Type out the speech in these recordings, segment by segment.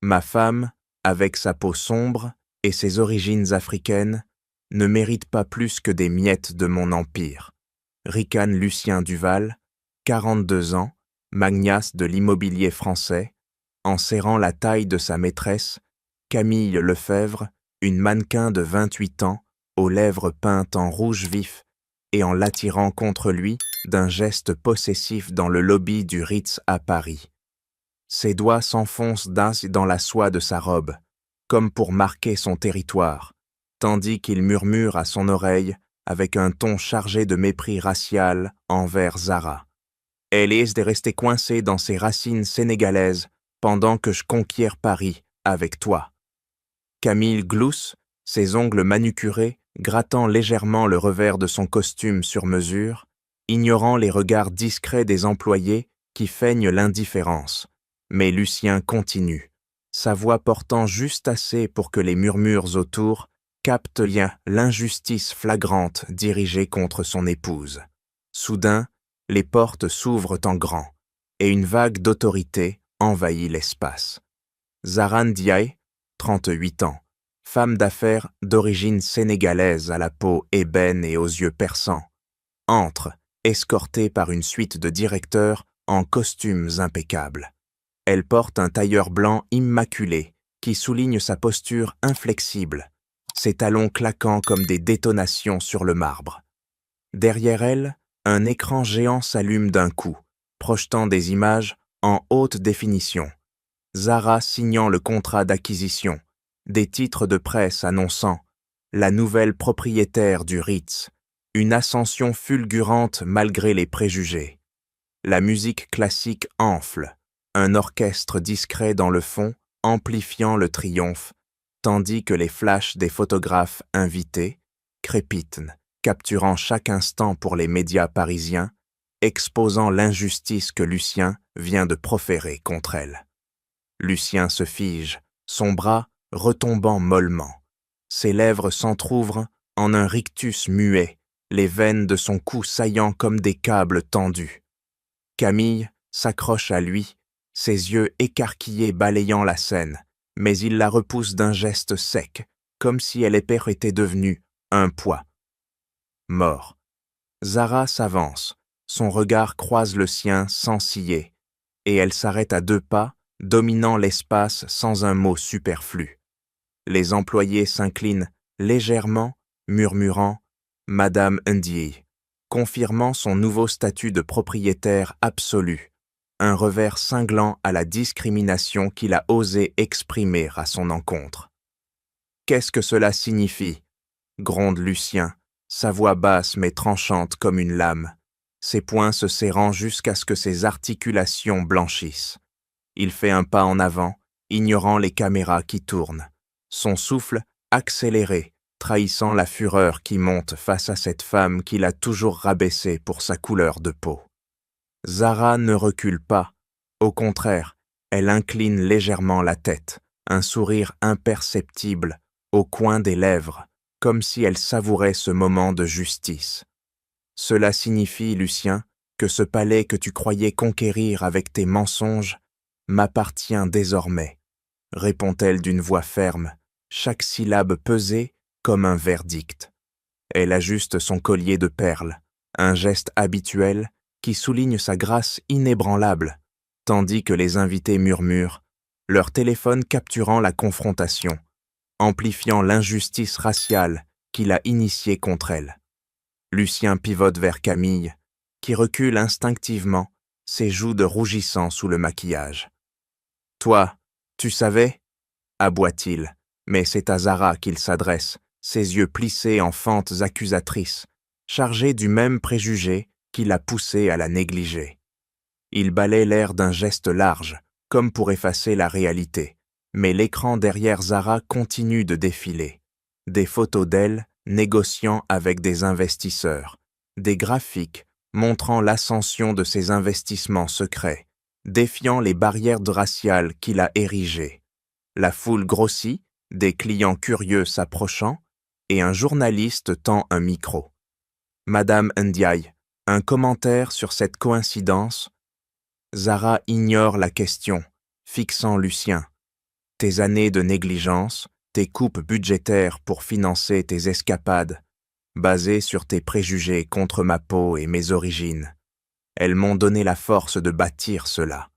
Ma femme, avec sa peau sombre et ses origines africaines, ne mérite pas plus que des miettes de mon empire. Ricane Lucien Duval, 42 ans, magnat de l'immobilier français, en serrant la taille de sa maîtresse, Camille Lefebvre, une mannequin de 28 ans, aux lèvres peintes en rouge vif, et en l'attirant contre lui d'un geste possessif dans le lobby du Ritz à Paris. Ses doigts s'enfoncent dans la soie de sa robe, comme pour marquer son territoire, tandis qu'il murmure à son oreille avec un ton chargé de mépris racial envers Zara. Elle est de rester coincée dans ses racines sénégalaises pendant que je conquiers Paris avec toi. Camille glousse, ses ongles manucurés grattant légèrement le revers de son costume sur mesure, ignorant les regards discrets des employés qui feignent l'indifférence. Mais Lucien continue, sa voix portant juste assez pour que les murmures autour captent l'injustice flagrante dirigée contre son épouse. Soudain, les portes s'ouvrent en grand, et une vague d'autorité envahit l'espace. Zara Ndiaye, 38 ans, femme d'affaires d'origine sénégalaise à la peau ébène et aux yeux perçants, entre, escortée par une suite de directeurs en costumes impeccables. Elle porte un tailleur blanc immaculé qui souligne sa posture inflexible, ses talons claquant comme des détonations sur le marbre. Derrière elle, un écran géant s'allume d'un coup, projetant des images en haute définition. Zara signant le contrat d'acquisition, des titres de presse annonçant la nouvelle propriétaire du Ritz, une ascension fulgurante malgré les préjugés. La musique classique enfle, un orchestre discret dans le fond amplifiant le triomphe, tandis que les flashs des photographes invités crépitent, capturant chaque instant pour les médias parisiens, exposant l'injustice que Lucien vient de proférer contre elle. Lucien se fige, son bras retombant mollement. Ses lèvres s'entr'ouvrent en un rictus muet, les veines de son cou saillant comme des câbles tendus. Camille s'accroche à lui, ses yeux écarquillés balayant la scène, mais il la repousse d'un geste sec, comme si elle était devenue un poids. Mort. Zara s'avance, son regard croise le sien sans ciller, et elle s'arrête à 2 pas, dominant l'espace sans un mot superflu. Les employés s'inclinent légèrement, murmurant « Madame Ndiaye », confirmant son nouveau statut de propriétaire absolu, un revers cinglant à la discrimination qu'il a osé exprimer à son encontre. « Qu'est-ce que cela signifie ?» gronde Lucien, sa voix basse mais tranchante comme une lame, ses poings se serrant jusqu'à ce que ses articulations blanchissent. Il fait un pas en avant, ignorant les caméras qui tournent, son souffle accéléré, trahissant la fureur qui monte face à cette femme qu'il a toujours rabaissée pour sa couleur de peau. Zara ne recule pas, au contraire, elle incline légèrement la tête, un sourire imperceptible au coin des lèvres, comme si elle savourait ce moment de justice. Cela signifie, Lucien, que ce palais que tu croyais conquérir avec tes mensonges m'appartient désormais, répond-elle d'une voix ferme, chaque syllabe pesée comme un verdict. Elle ajuste son collier de perles, un geste habituel qui souligne sa grâce inébranlable, tandis que les invités murmurent, leur téléphone capturant la confrontation, amplifiant l'injustice raciale qu'il a initiée contre elle. Lucien pivote vers Camille, qui recule instinctivement, ses joues de rougissant sous le maquillage. « Toi, tu savais ?» aboie-t-il, mais c'est à Zara qu'il s'adresse, ses yeux plissés en fentes accusatrices, chargés du même préjugé qui l'a poussé à la négliger. Il balaie l'air d'un geste large, comme pour effacer la réalité, mais l'écran derrière Zara continue de défiler. Des photos d'elle négociant avec des investisseurs, des graphiques montrant l'ascension de ses investissements secrets, défiant les barrières raciales qu'il a érigées. La foule grossit, des clients curieux s'approchant, et un journaliste tend un micro. « Madame Ndiaye, un commentaire sur cette coïncidence ?» Zara ignore la question, fixant Lucien. tes années de négligence, tes coupes budgétaires pour financer tes escapades, basées sur tes préjugés contre ma peau et mes origines. Elles m'ont donné la force de bâtir cela.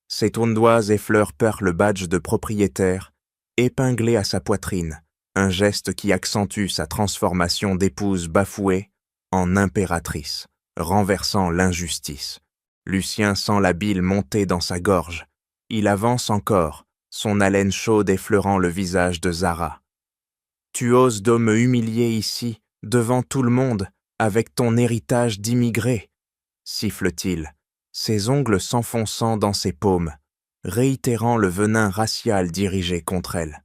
Ses tournois effleurent le badge de propriétaire, épinglé à sa poitrine, un geste qui accentue sa transformation d'épouse bafouée en impératrice, renversant l'injustice. Lucien sent la bile monter dans sa gorge. Il avance encore, son haleine chaude effleurant le visage de Zara. « Tu oses de me humilier ici, devant tout le monde, avec ton héritage d'immigré » siffle-t-il, ses ongles s'enfonçant dans ses paumes, réitérant le venin racial dirigé contre elle.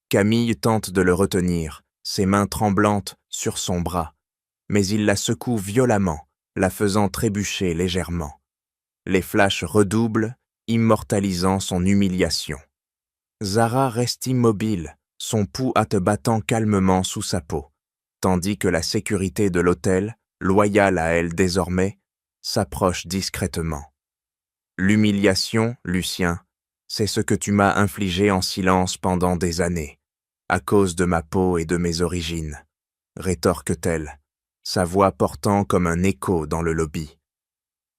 Camille tente de le retenir, ses mains tremblantes sur son bras, mais il la secoue violemment, la faisant trébucher légèrement. Les flashs redoublent, immortalisant son humiliation. Zara reste immobile, son pouls battant calmement sous sa peau, tandis que la sécurité de l'hôtel, loyale à elle désormais, s'approche discrètement. L'humiliation, Lucien, c'est ce que tu m'as infligé en silence pendant des années, à cause de ma peau et de mes origines, rétorque-t-elle, sa voix portant comme un écho dans le lobby.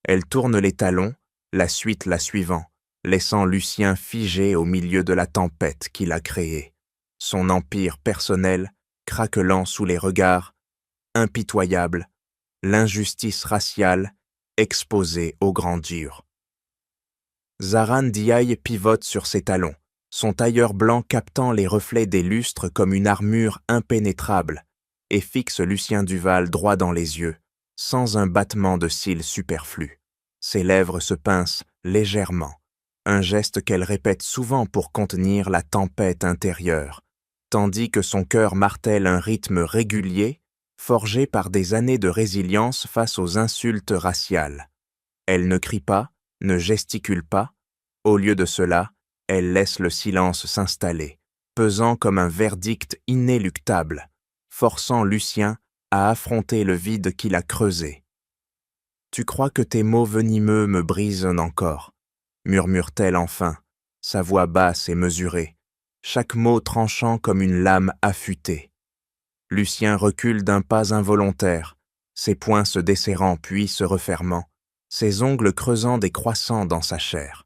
Elle tourne les talons, la suite la suivant, laissant Lucien figé au milieu de la tempête qu'il a créée, son empire personnel craquelant sous les regards, impitoyable, l'injustice raciale exposée aux grandeurs. Zara Ndiaye pivote sur ses talons, son tailleur blanc captant les reflets des lustres comme une armure impénétrable, et fixe Lucien Duval droit dans les yeux, sans un battement de cils superflu. Ses lèvres se pincent légèrement, un geste qu'elle répète souvent pour contenir la tempête intérieure, tandis que son cœur martèle un rythme régulier, forgé par des années de résilience face aux insultes raciales. Elle ne crie pas, ne gesticule pas, au lieu de cela, elle laisse le silence s'installer, pesant comme un verdict inéluctable, forçant Lucien à affronter le vide qu'il a creusé. « Tu crois que tes mots venimeux me brisent encore ?» murmure-t-elle enfin, sa voix basse et mesurée, chaque mot tranchant comme une lame affûtée. Lucien recule d'un pas involontaire, ses poings se desserrant puis se refermant, ses ongles creusant des croissants dans sa chair.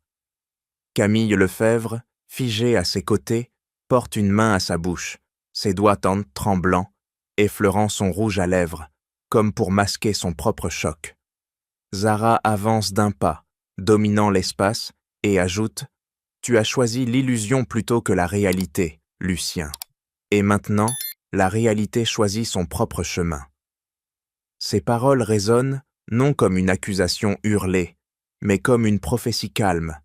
Camille Lefebvre, figée à ses côtés, porte une main à sa bouche, ses doigts tendent tremblants, effleurant son rouge à lèvres, comme pour masquer son propre choc. Zara avance d'un pas, dominant l'espace, et ajoute « Tu as choisi l'illusion plutôt que la réalité, Lucien. Et maintenant, la réalité choisit son propre chemin. » Ces paroles résonnent non comme une accusation hurlée, mais comme une prophétie calme,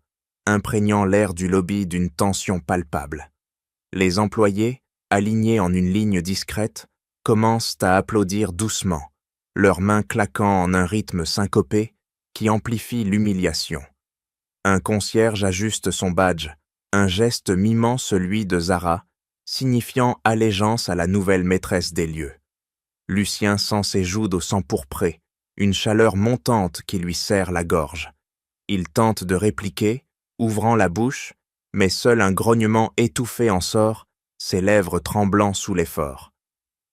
imprégnant l'air du lobby d'une tension palpable. Les employés, alignés en une ligne discrète, commencent à applaudir doucement, leurs mains claquant en un rythme syncopé qui amplifie l'humiliation. Un concierge ajuste son badge, un geste mimant celui de Zara, signifiant allégeance à la nouvelle maîtresse des lieux. Lucien sent ses joues au sang pourpré, une chaleur montante qui lui serre la gorge. Il tente de répliquer, ouvrant la bouche, mais seul un grognement étouffé en sort, ses lèvres tremblant sous l'effort.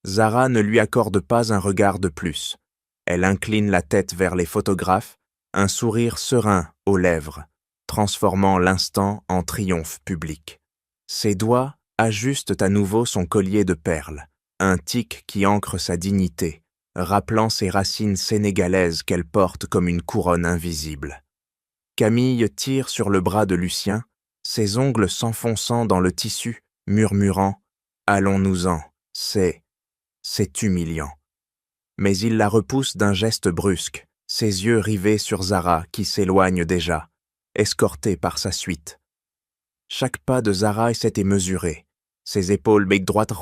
Zara ne lui accorde pas un regard de plus. Elle incline la tête vers les photographes, un sourire serein aux lèvres, transformant l'instant en triomphe public. Ses doigts ajustent à nouveau son collier de perles, un tic qui ancre sa dignité, rappelant ses racines sénégalaises qu'elle porte comme une couronne invisible. Camille tire sur le bras de Lucien, ses ongles s'enfonçant dans le tissu, murmurant « Allons-nous-en, c'est humiliant. » Mais il la repousse d'un geste brusque, ses yeux rivés sur Zara qui s'éloigne déjà, escortée par sa suite. Chaque pas de Zara s'était mesuré, ses épaules droites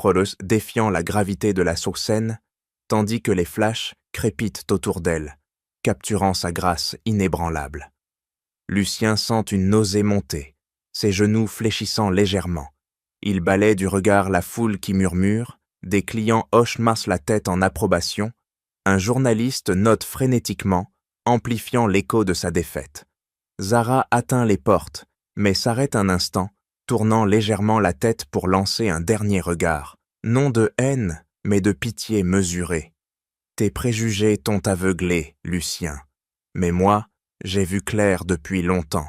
défiant la gravité de la scène, tandis que les flashs crépitent autour d'elle, capturant sa grâce inébranlable. Lucien sent une nausée monter, ses genoux fléchissant légèrement. Il balaie du regard la foule qui murmure, des clients hochent la tête en approbation, un journaliste note frénétiquement, amplifiant l'écho de sa défaite. Zara atteint les portes, mais s'arrête un instant, tournant légèrement la tête pour lancer un dernier regard, non de haine, mais de pitié mesurée. Tes préjugés t'ont aveuglé, Lucien, mais moi, j'ai vu clair depuis longtemps.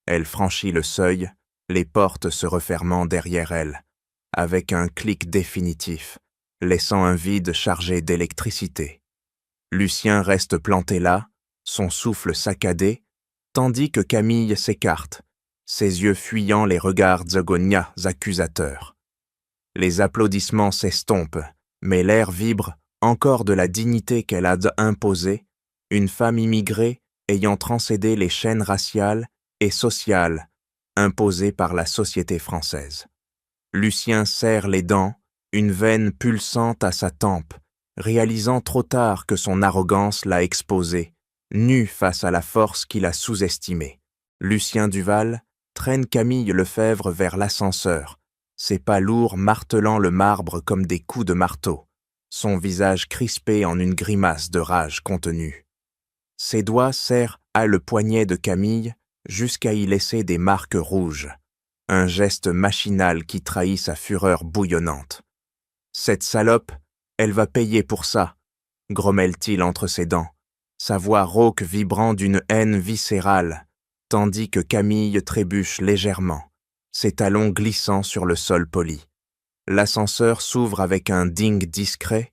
Elle franchit le seuil, les portes se refermant derrière elle, avec un clic définitif, laissant un vide chargé d'électricité. Lucien reste planté là, son souffle saccadé, tandis que Camille s'écarte, ses yeux fuyant les regards zogonias accusateurs. Les applaudissements s'estompent, mais l'air vibre encore de la dignité qu'elle a imposée, une femme immigrée ayant transcédé les chaînes raciales et sociales imposées par la société française. Lucien serre les dents, une veine pulsante à sa tempe, réalisant trop tard que son arrogance l'a exposé, nu face à la force qu'il a sous-estimée. Lucien Duval traîne Camille Lefèvre vers l'ascenseur, ses pas lourds martelant le marbre comme des coups de marteau, son visage crispé en une grimace de rage contenue. Ses doigts serrent le poignet de Camille jusqu'à y laisser des marques rouges, un geste machinal qui trahit sa fureur bouillonnante. « Cette salope, elle va payer pour ça », grommelle-t-il entre ses dents, sa voix rauque vibrant d'une haine viscérale, tandis que Camille trébuche légèrement, ses talons glissant sur le sol poli. L'ascenseur s'ouvre avec un ding discret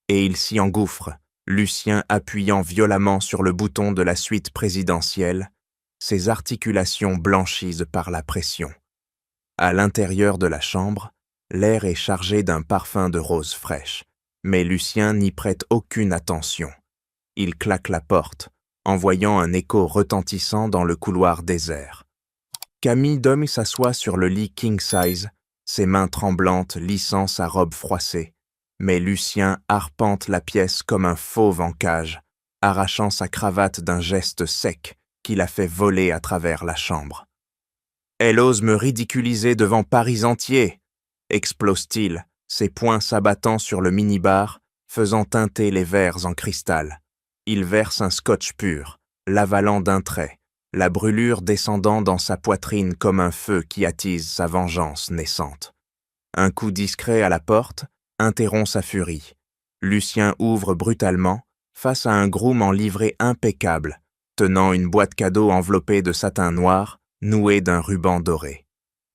et il s'y engouffre, Lucien appuyant violemment sur le bouton de la suite présidentielle, ses articulations blanchies par la pression. À l'intérieur de la chambre, l'air est chargé d'un parfum de rose fraîche, mais Lucien n'y prête aucune attention. Il claque la porte, envoyant un écho retentissant dans le couloir désert. Camille Dom s'assoit sur le lit king-size, ses mains tremblantes lissant sa robe froissée, mais Lucien arpente la pièce comme un fauve en cage, arrachant sa cravate d'un geste sec qui la fait voler à travers la chambre. « Elle ose me ridiculiser devant Paris entier !» explose-t-il, ses poings s'abattant sur le minibar, faisant teinter les verres en cristal. Il verse un scotch pur, l'avalant d'un trait, la brûlure descendant dans sa poitrine comme un feu qui attise sa vengeance naissante. Un coup discret à la porte interrompt sa furie. Lucien ouvre brutalement, face à un groom en livrée impeccable, tenant une boîte cadeau enveloppée de satin noir, nouée d'un ruban doré.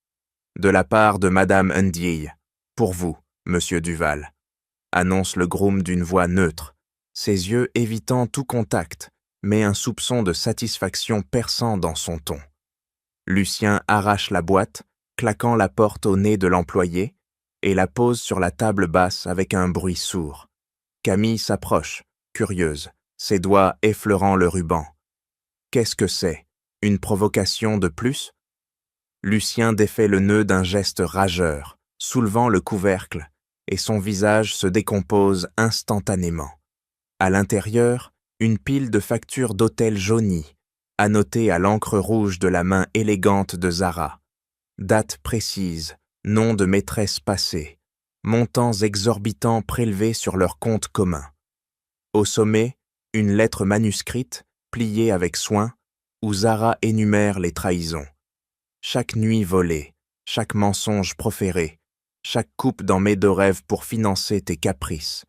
« De la part de Madame Ndiaye, pour vous, Monsieur Duval », annonce le groom d'une voix neutre, ses yeux évitant tout contact, mais un soupçon de satisfaction perçant dans son ton. Lucien arrache la boîte, claquant la porte au nez de l'employé, et la pose sur la table basse avec un bruit sourd. Camille s'approche, curieuse, ses doigts effleurant le ruban. Qu'est-ce que c'est? Une provocation de plus? Lucien défait le nœud d'un geste rageur, soulevant le couvercle, et son visage se décompose instantanément. À l'intérieur, une pile de factures d'hôtel jaunies, annotées à l'encre rouge de la main élégante de Zara. Date précise, nom de maîtresse passée, montants exorbitants prélevés sur leur compte commun. Au sommet, une lettre manuscrite, pliée avec soin, où Zara énumère les trahisons. Chaque nuit volée, chaque mensonge proféré, chaque coupe dans mes deux rêves pour financer tes caprices.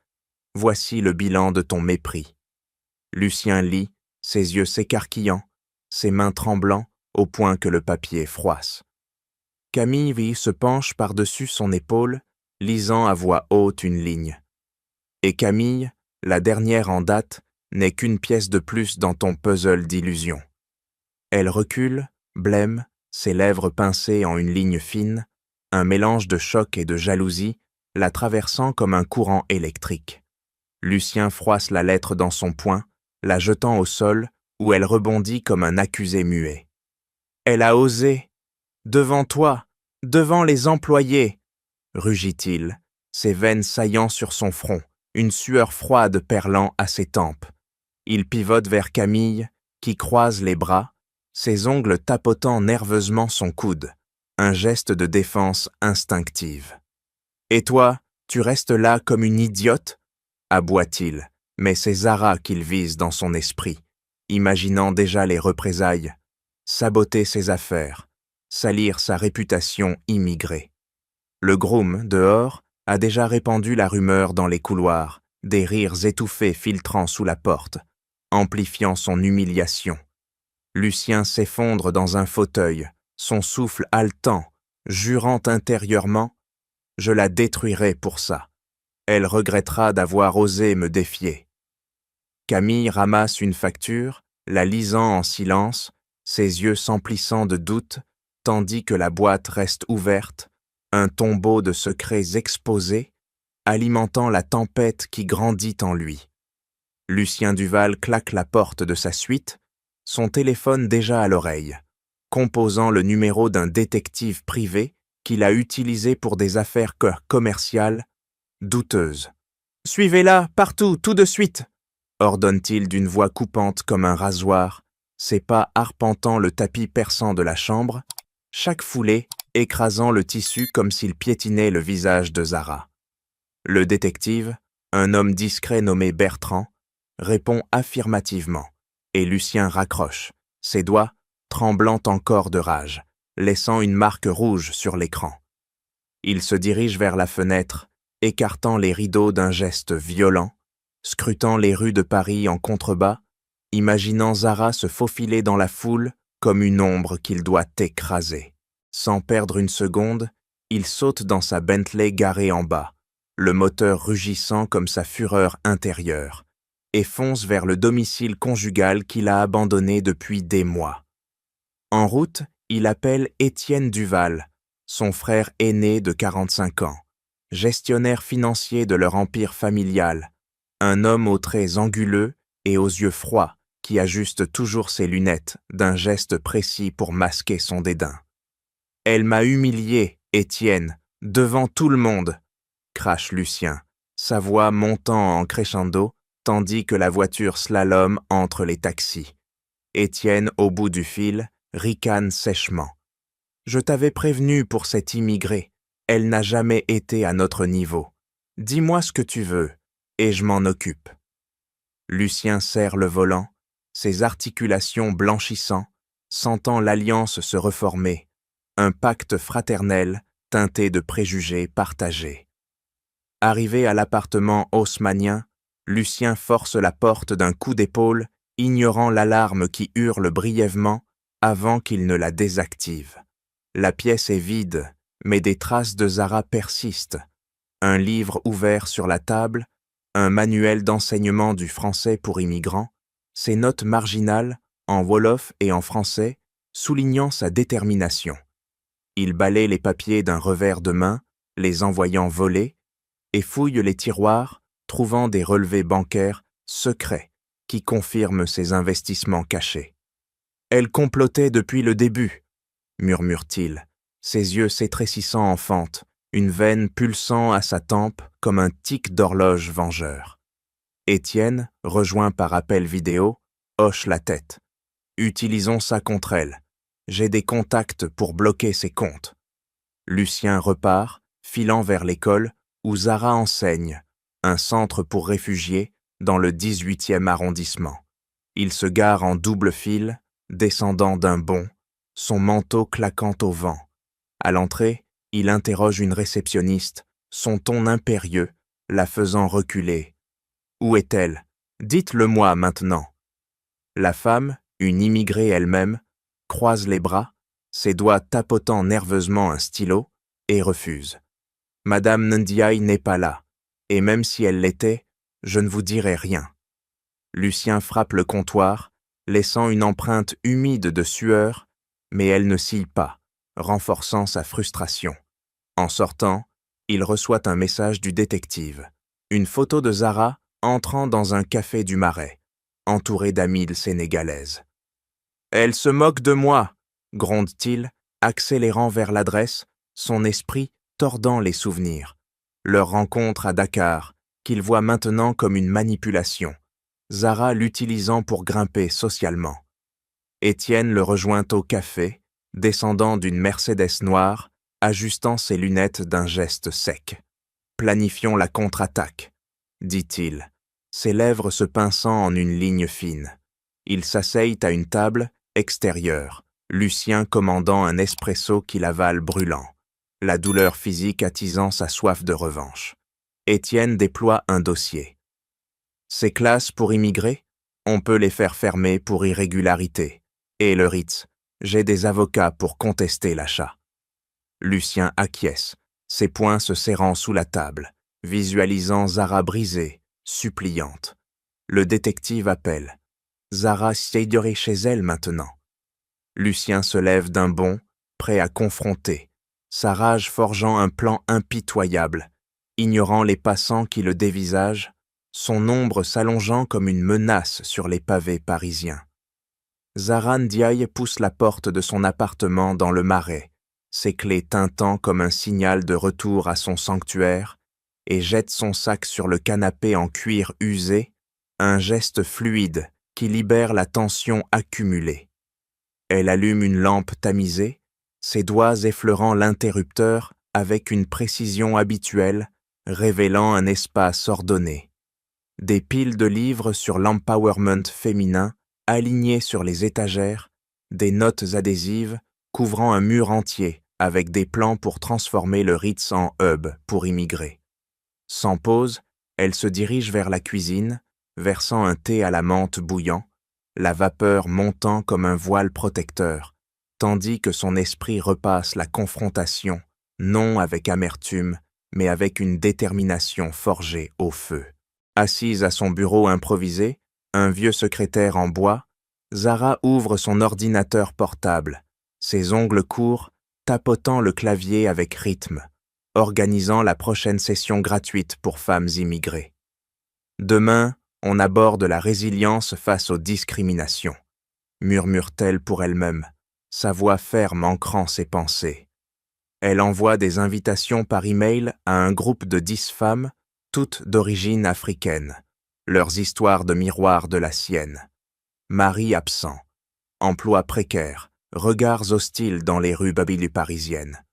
Voici le bilan de ton mépris. Lucien lit, ses yeux s'écarquillant, ses mains tremblant au point que le papier froisse. Camille se penche par-dessus son épaule, lisant à voix haute une ligne. Et Camille, la dernière en date, n'est qu'une pièce de plus dans ton puzzle d'illusions. Elle recule, blême, ses lèvres pincées en une ligne fine, un mélange de choc et de jalousie, la traversant comme un courant électrique. Lucien froisse la lettre dans son poing, la jetant au sol, où elle rebondit comme un accusé muet. « Elle a osé, devant toi, devant les employés !» rugit-il, ses veines saillant sur son front, une sueur froide perlant à ses tempes. Il pivote vers Camille, qui croise les bras, ses ongles tapotant nerveusement son coude, un geste de défense instinctive. « Et toi, tu restes là comme une idiote ?» aboie-t-il, mais c'est Zara qu'il vise dans son esprit, imaginant déjà les représailles. Saboter ses affaires, salir sa réputation immigrée. Le groom, dehors, a déjà répandu la rumeur dans les couloirs, des rires étouffés filtrant sous la porte, amplifiant son humiliation. Lucien s'effondre dans un fauteuil, son souffle haletant, jurant intérieurement « Je la détruirai pour ça. Elle regrettera d'avoir osé me défier. » Camille ramasse une facture, la lisant en silence, ses yeux s'emplissant de doute, tandis que la boîte reste ouverte, un tombeau de secrets exposés, alimentant la tempête qui grandit en lui. Lucien Duval claque la porte de sa suite, son téléphone déjà à l'oreille, composant le numéro d'un détective privé qu'il a utilisé pour des affaires commerciales douteuses. « Suivez-la, partout, tout de suite !» ordonne-t-il d'une voix coupante comme un rasoir, ses pas arpentant le tapis perçant de la chambre, chaque foulée écrasant le tissu comme s'il piétinait le visage de Zara. Le détective, un homme discret nommé Bertrand, répond affirmativement, et Lucien raccroche, ses doigts tremblant encore de rage, laissant une marque rouge sur l'écran. Il se dirige vers la fenêtre, écartant les rideaux d'un geste violent, scrutant les rues de Paris en contrebas, imaginant Zara se faufiler dans la foule comme une ombre qu'il doit écraser. Sans perdre une seconde, il saute dans sa Bentley garée en bas, le moteur rugissant comme sa fureur intérieure, et fonce vers le domicile conjugal qu'il a abandonné depuis des mois. En route, il appelle Étienne Duval, son frère aîné de 45 ans, gestionnaire financier de leur empire familial, un homme aux traits anguleux et aux yeux froids qui ajuste toujours ses lunettes d'un geste précis pour masquer son dédain. « Elle m'a humilié, Étienne, devant tout le monde !» crache Lucien, sa voix montant en crescendo tandis que la voiture slalom entre les taxis. Étienne, au bout du fil, ricane sèchement. « Je t'avais prévenu pour cette immigrée. Elle n'a jamais été à notre niveau. Dis-moi ce que tu veux, et je m'en occupe. » Lucien serre le volant, ses articulations blanchissant, sentant l'alliance se reformer, un pacte fraternel teinté de préjugés partagés. Arrivé à l'appartement haussmannien, Lucien force la porte d'un coup d'épaule, ignorant l'alarme qui hurle brièvement avant qu'il ne la désactive. La pièce est vide, mais des traces de Zara persistent. Un livre ouvert sur la table, un manuel d'enseignement du français pour immigrants, ses notes marginales, en wolof et en français, soulignant sa détermination. Il balaie les papiers d'un revers de main, les envoyant voler, et fouille les tiroirs, trouvant des relevés bancaires secrets qui confirment ses investissements cachés. « Elle complotait depuis le début », murmure-t-il, ses yeux s'étrécissant en fente, une veine pulsant à sa tempe comme un tic d'horloge vengeur. Étienne, rejoint par appel vidéo, hoche la tête. « Utilisons ça contre elle. J'ai des contacts pour bloquer ses comptes. » Lucien repart, filant vers l'école où Zara enseigne, un centre pour réfugiés dans le 18e arrondissement. Il se gare en double file, descendant d'un bond, son manteau claquant au vent. À l'entrée, il interroge une réceptionniste, son ton impérieux, la faisant reculer. « Où est-elle? Dites-le-moi maintenant. » La femme, une immigrée elle-même, croise les bras, ses doigts tapotant nerveusement un stylo, et refuse. « Madame Ndiaye n'est pas là, et même si elle l'était, je ne vous dirai rien. » Lucien frappe le comptoir, laissant une empreinte humide de sueur, mais elle ne cille pas, renforçant sa frustration. En sortant, il reçoit un message du détective, une photo de Zara entrant dans un café du Marais, entourée d'amies sénégalaises. « Elle se moque de moi !» gronde-t-il, accélérant vers l'adresse, son esprit tordant les souvenirs. Leur rencontre à Dakar, qu'il voit maintenant comme une manipulation, Zara l'utilisant pour grimper socialement. Étienne le rejoint au café, descendant d'une Mercedes noire, ajustant ses lunettes d'un geste sec. « Planifions la contre-attaque, » dit-il, ses lèvres se pinçant en une ligne fine. Ils s'asseyent à une table extérieure, Lucien commandant un espresso qu'il avale brûlant, la douleur physique attisant sa soif de revanche. Étienne déploie un dossier. Ces classes pour immigrés, on peut les faire fermer pour irrégularité. Et le Ritz, j'ai des avocats pour contester l'achat. Lucien acquiesce, ses poings se serrant sous la table, visualisant Zara brisée, suppliante. Le détective appelle. Zara siégerait chez elle maintenant. Lucien se lève d'un bond, prêt à confronter, sa rage forgeant un plan impitoyable, ignorant les passants qui le dévisagent, son ombre s'allongeant comme une menace sur les pavés parisiens. Zara Ndiaye pousse la porte de son appartement dans le Marais, ses clés tintant comme un signal de retour à son sanctuaire, et jette son sac sur le canapé en cuir usé, un geste fluide qui libère la tension accumulée. Elle allume une lampe tamisée, ses doigts effleurant l'interrupteur avec une précision habituelle, révélant un espace ordonné. Des piles de livres sur l'empowerment féminin alignées sur les étagères, des notes adhésives couvrant un mur entier avec des plans pour transformer le Ritz en hub pour immigrer. Sans pause, elle se dirige vers la cuisine, versant un thé à la menthe bouillant, la vapeur montant comme un voile protecteur, tandis que son esprit repasse la confrontation, non avec amertume, mais avec une détermination forgée au feu. Assise à son bureau improvisé, un vieux secrétaire en bois, Zara ouvre son ordinateur portable, ses ongles courts, tapotant le clavier avec rythme, organisant la prochaine session gratuite pour femmes immigrées. Demain, on aborde la résilience face aux discriminations, murmure-t-elle pour elle-même, sa voix ferme ancrant ses pensées. Elle envoie des invitations par email à un groupe de 10 femmes, toutes d'origine africaine, leurs histoires de miroir de la sienne. Mari absent, emploi précaire, regards hostiles dans les rues parisiennes.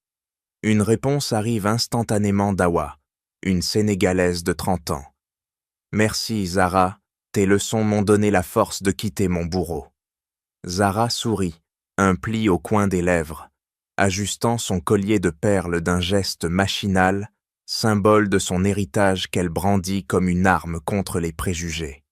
Une réponse arrive instantanément d'Awa, une Sénégalaise de 30 ans. Merci, Zara, tes leçons m'ont donné la force de quitter mon bourreau. Zara sourit, un pli au coin des lèvres, ajustant son collier de perles d'un geste machinal, symbole de son héritage qu'elle brandit comme une arme contre les préjugés.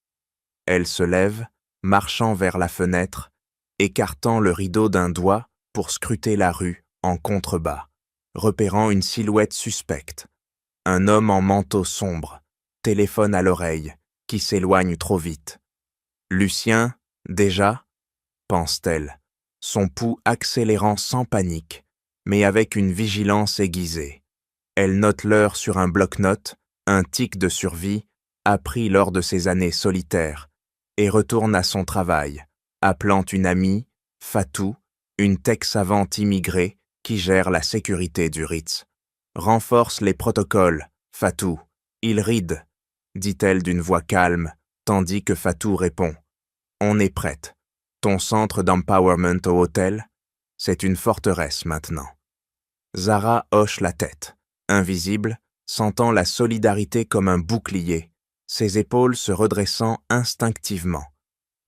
Elle se lève, marchant vers la fenêtre, écartant le rideau d'un doigt pour scruter la rue en contrebas, repérant une silhouette suspecte. Un homme en manteau sombre, téléphone à l'oreille, qui s'éloigne trop vite. Lucien, déjà, pense-t-elle, son pouls accélérant sans panique, mais avec une vigilance aiguisée. Elle note l'heure sur un bloc-notes, un tic de survie, appris lors de ses années solitaires, et retourne à son travail, appelant une amie, Fatou, une tech savante immigrée qui gère la sécurité du Ritz. Renforce les protocoles, Fatou. Il ride, dit-elle d'une voix calme, tandis que Fatou répond. On est prête. Ton centre d'empowerment au hôtel, c'est une forteresse maintenant. Zara hoche la tête, invisible, sentant la solidarité comme un bouclier, ses épaules se redressant instinctivement.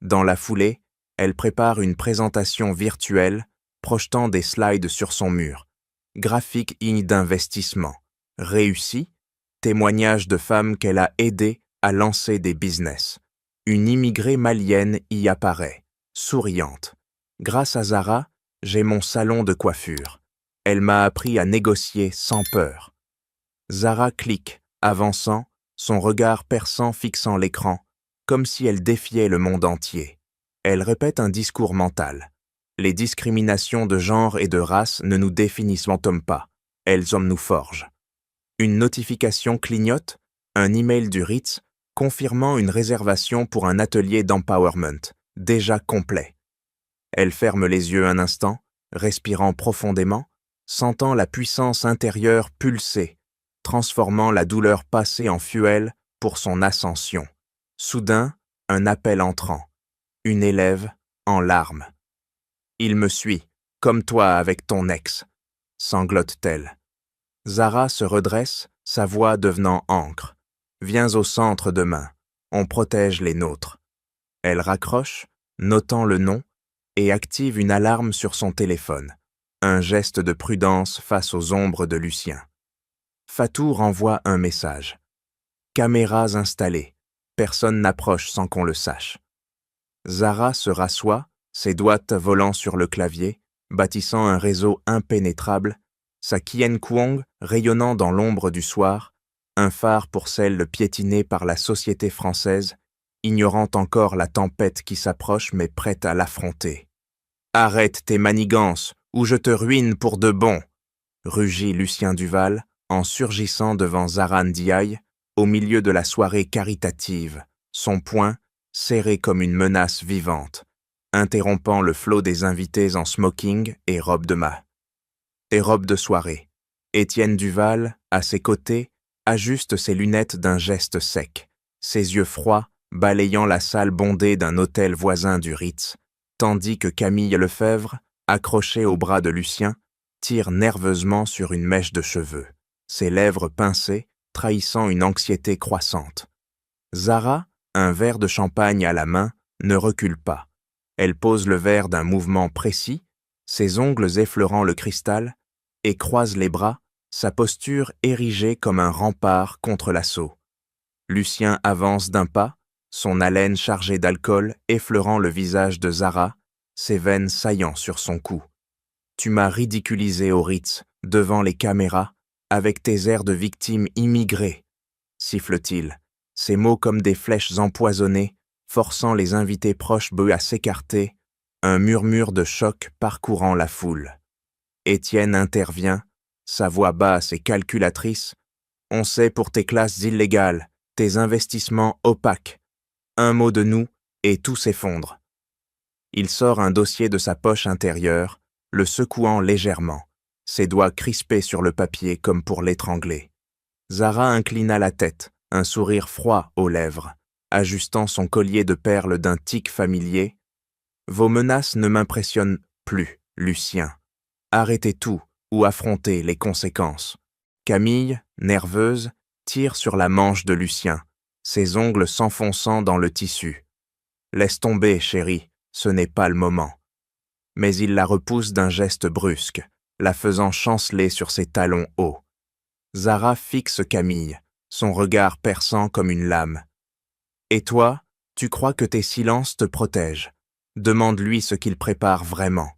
Dans la foulée, elle prépare une présentation virtuelle, projetant des slides sur son mur. Graphique d'investissement, réussi, témoignage de femmes qu'elle a aidées à lancer des business. Une immigrée malienne y apparaît, souriante. Grâce à Zara, j'ai mon salon de coiffure. Elle m'a appris à négocier sans peur. Zara clique, avançant, son regard perçant fixant l'écran, comme si elle défiait le monde entier. Elle répète un discours mental. Les discriminations de genre et de race ne nous définissent pas, elles nous forgent. Une notification clignote, un email du Ritz, confirmant une réservation pour un atelier d'empowerment, déjà complet. Elle ferme les yeux un instant, respirant profondément, sentant la puissance intérieure pulser, transformant la douleur passée en fuel pour son ascension. Soudain, un appel entrant. Une élève, en larmes. « Il me suit, comme toi avec ton ex », sanglote-t-elle. Zara se redresse, sa voix devenant ancre. « Viens au centre demain, on protège les nôtres. » Elle raccroche, notant le nom, et active une alarme sur son téléphone, un geste de prudence face aux ombres de Lucien. Fatou renvoie un message. Caméras installées, personne n'approche sans qu'on le sache. Zara se rassoit, ses doigts volant sur le clavier, bâtissant un réseau impénétrable, sa Kien Kuong rayonnant dans l'ombre du soir, un phare pour celle piétinée par la société française, ignorant encore la tempête qui s'approche mais prête à l'affronter. « Arrête tes manigances, ou je te ruine pour de bon !» rugit Lucien Duval en surgissant devant Zara Ndiaye, au milieu de la soirée caritative, son poing serré comme une menace vivante, interrompant le flot des invités en smoking et robe de soirée. Étienne Duval, à ses côtés, ajuste ses lunettes d'un geste sec, ses yeux froids balayant la salle bondée d'un hôtel voisin du Ritz, tandis que Camille Lefebvre, accrochée au bras de Lucien, tire nerveusement sur une mèche de cheveux, ses lèvres pincées, trahissant une anxiété croissante. Zara, un verre de champagne à la main, ne recule pas. Elle pose le verre d'un mouvement précis, ses ongles effleurant le cristal, et croise les bras, sa posture érigée comme un rempart contre l'assaut. Lucien avance d'un pas, son haleine chargée d'alcool effleurant le visage de Zara, ses veines saillant sur son cou. « Tu m'as ridiculisé au Ritz, devant les caméras, avec tes airs de victime immigrée, » siffle-t-il, ces mots comme des flèches empoisonnées, forçant les invités proches à s'écarter, un murmure de choc parcourant la foule. Étienne intervient, sa voix basse et calculatrice. « On sait pour tes classes illégales, tes investissements opaques. Un mot de nous, et tout s'effondre. » Il sort un dossier de sa poche intérieure, le secouant légèrement, ses doigts crispés sur le papier comme pour l'étrangler. Zara inclina la tête, un sourire froid aux lèvres, ajustant son collier de perles d'un tic familier. « Vos menaces ne m'impressionnent plus, Lucien. Arrêtez tout ou affrontez les conséquences. » Camille, nerveuse, tire sur la manche de Lucien, ses ongles s'enfonçant dans le tissu. « Laisse tomber, chérie, ce n'est pas le moment. » Mais il la repousse d'un geste brusque, la faisant chanceler sur ses talons hauts. Zara fixe Camille, son regard perçant comme une lame. « Et toi, tu crois que tes silences te protègent. Demande-lui ce qu'il prépare vraiment. »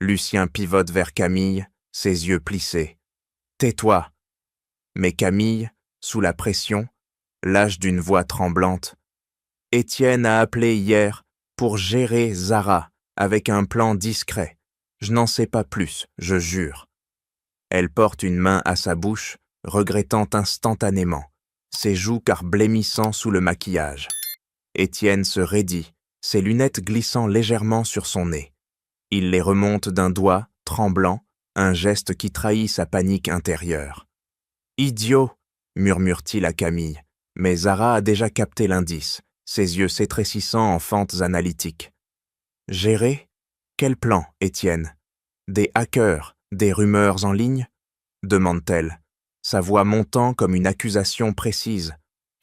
Lucien pivote vers Camille, ses yeux plissés. « Tais-toi !» Mais Camille, sous la pression, lâche d'une voix tremblante. « Étienne a appelé hier pour gérer Zara avec un plan discret. Je n'en sais pas plus, je jure. » Elle porte une main à sa bouche, regrettant instantanément, ses joues car blêmissant sous le maquillage. Étienne se raidit, ses lunettes glissant légèrement sur son nez. Il les remonte d'un doigt, tremblant, un geste qui trahit sa panique intérieure. « Idiot !» murmure-t-il à Camille, mais Zara a déjà capté l'indice, ses yeux s'étrécissant en fentes analytiques. « Gérer ? Quel plan, Étienne ? Des hackers, des rumeurs en ligne ?» demande-t-elle, sa voix montant comme une accusation précise,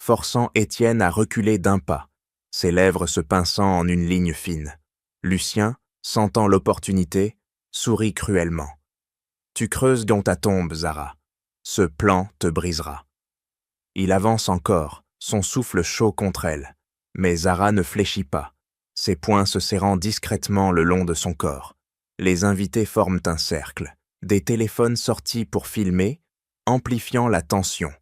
forçant Étienne à reculer d'un pas, ses lèvres se pinçant en une ligne fine. Lucien, sentant l'opportunité, sourit cruellement. « Tu creuses dans ta tombe, Zara. Ce plan te brisera. » Il avance encore, son souffle chaud contre elle, mais Zara ne fléchit pas, ses poings se serrant discrètement le long de son corps. Les invités forment un cercle, des téléphones sortis pour filmer, amplifiant la tension.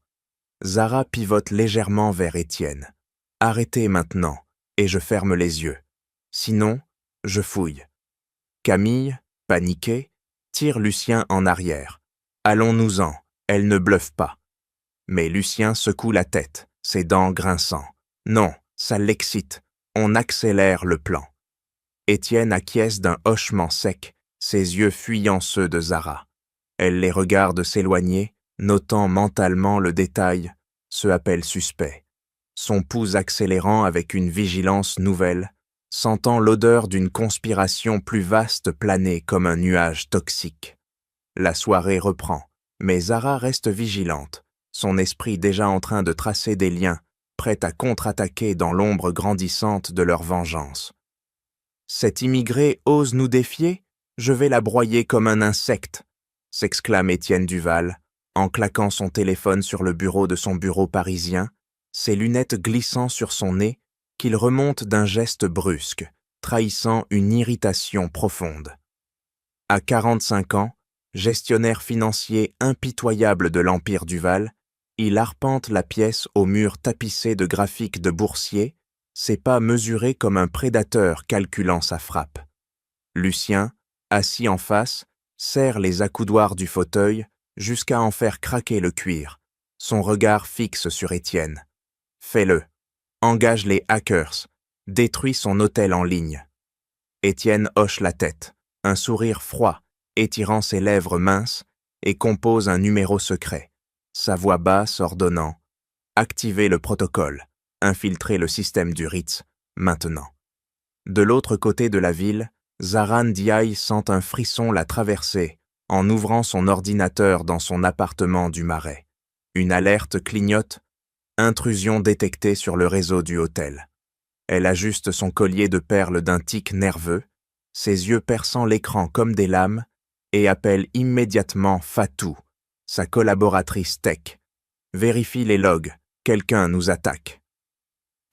Zara pivote légèrement vers Étienne. « Arrêtez maintenant, et je ferme les yeux. Sinon, je fouille. » Camille, paniquée, tire Lucien en arrière. « Allons-nous-en, elle ne bluffe pas. » Mais Lucien secoue la tête, ses dents grinçant. « Non, ça l'excite, on accélère le plan. » Étienne acquiesce d'un hochement sec, ses yeux fuyant ceux de Zara. Elle les regarde s'éloigner, notant mentalement le détail, ce appel suspect. Son pouls accélérant avec une vigilance nouvelle, sentant l'odeur d'une conspiration plus vaste planer comme un nuage toxique. La soirée reprend, mais Zara reste vigilante, son esprit déjà en train de tracer des liens, prêt à contre-attaquer dans l'ombre grandissante de leur vengeance. Cette immigrée ose nous défier? Je vais la broyer comme un insecte, s'exclame Étienne Duval, en claquant son téléphone sur le bureau de son bureau parisien, ses lunettes glissant sur son nez, qu'il remonte d'un geste brusque, trahissant une irritation profonde. À 45 ans, gestionnaire financier impitoyable de l'Empire Duval, il arpente la pièce aux murs tapissés de graphiques de boursiers, ses pas mesurés comme un prédateur calculant sa frappe. Lucien, assis en face, serre les accoudoirs du fauteuil jusqu'à en faire craquer le cuir, son regard fixe sur Étienne. Fais-le. Engage les hackers. Détruis son hôtel en ligne. Étienne hoche la tête, un sourire froid, étirant ses lèvres minces, et compose un numéro secret, sa voix basse ordonnant « Activez le protocole, infiltrez le système du Ritz, maintenant ». De l'autre côté de la ville, Zaran Diaye sent un frisson la traverser en ouvrant son ordinateur dans son appartement du Marais. Une alerte clignote, intrusion détectée sur le réseau du hôtel. Elle ajuste son collier de perles d'un tic nerveux, ses yeux perçant l'écran comme des lames, et appelle immédiatement Fatou, sa collaboratrice tech. Vérifie les logs, quelqu'un nous attaque.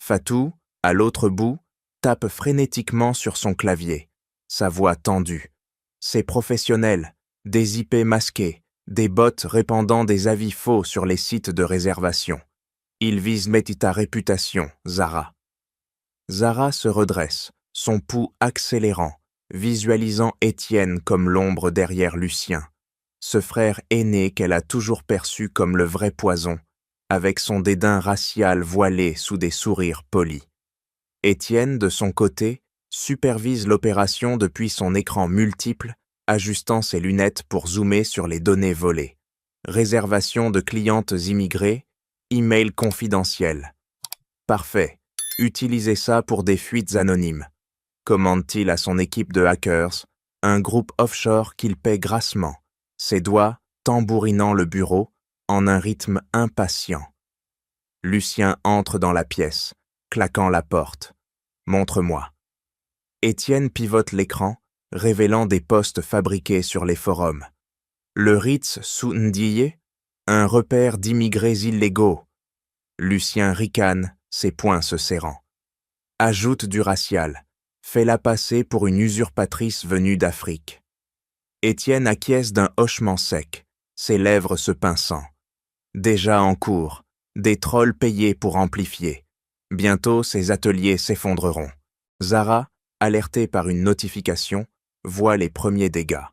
Fatou, à l'autre bout, tape frénétiquement sur son clavier, sa voix tendue. C'est professionnel, des IP masqués, des bots répandant des avis faux sur les sites de réservation. Il vise ta réputation, Zara. Zara se redresse, son pouls accélérant, visualisant Étienne comme l'ombre derrière Lucien, ce frère aîné qu'elle a toujours perçu comme le vrai poison, avec son dédain racial voilé sous des sourires polis. Étienne, de son côté, supervise l'opération depuis son écran multiple, ajustant ses lunettes pour zoomer sur les données volées. Réservation de clientes immigrées, email confidentiel. Parfait, utilisez ça pour des fuites anonymes. Commande-t-il à son équipe de hackers, un groupe offshore qu'il paie grassement, ses doigts tambourinant le bureau en un rythme impatient. Lucien entre dans la pièce, claquant la porte. « Montre-moi ». Étienne pivote l'écran, révélant des posts fabriqués sur les forums. Le Ritz sous Ndiye, un repère d'immigrés illégaux. Lucien ricane, ses poings se serrant. Ajoute du racial. Fais-la passer pour une usurpatrice venue d'Afrique. Étienne acquiesce d'un hochement sec, ses lèvres se pinçant. Déjà en cours, des trolls payés pour amplifier. Bientôt, ses ateliers s'effondreront. Zara, alertée par une notification, voit les premiers dégâts.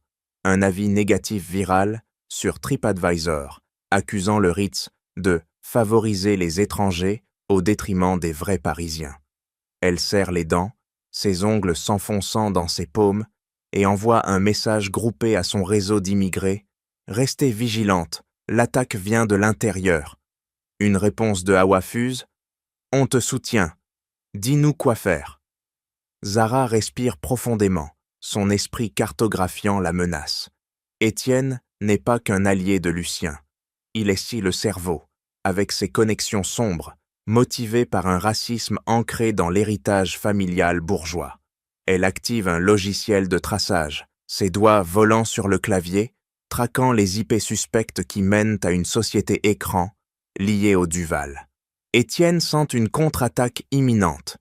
Un avis négatif viral sur TripAdvisor, accusant le Ritz de favoriser les étrangers au détriment des vrais Parisiens. Elle serre les dents, ses ongles s'enfonçant dans ses paumes, et envoie un message groupé à son réseau d'immigrés. « Restez vigilante, l'attaque vient de l'intérieur. » Une réponse de Hawafuse. « On te soutient. Dis-nous quoi faire. » Zara respire profondément, son esprit cartographiant la menace. Étienne n'est pas qu'un allié de Lucien. Il est si le cerveau, avec ses connexions sombres, motivé par un racisme ancré dans l'héritage familial bourgeois. Elle active un logiciel de traçage, ses doigts volant sur le clavier, traquant les IP suspectes qui mènent à une société écran liée au Duval. Étienne sent une contre-attaque imminente.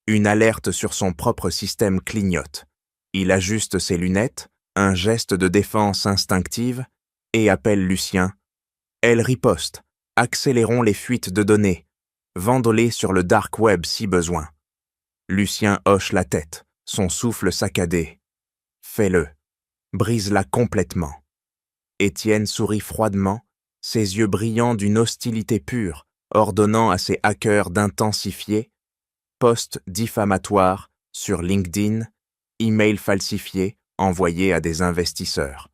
Une alerte sur son propre système clignote. Il ajuste ses lunettes, un geste de défense instinctive, et appelle Lucien. Elle riposte. Accélérons les fuites de données. Vendons-les sur le dark web si besoin. Lucien hoche la tête, son souffle saccadé. Fais-le. Brise-la complètement. Étienne sourit froidement, ses yeux brillants d'une hostilité pure, ordonnant à ses hackers d'intensifier. Posts diffamatoires sur LinkedIn, emails falsifiés envoyés à des investisseurs.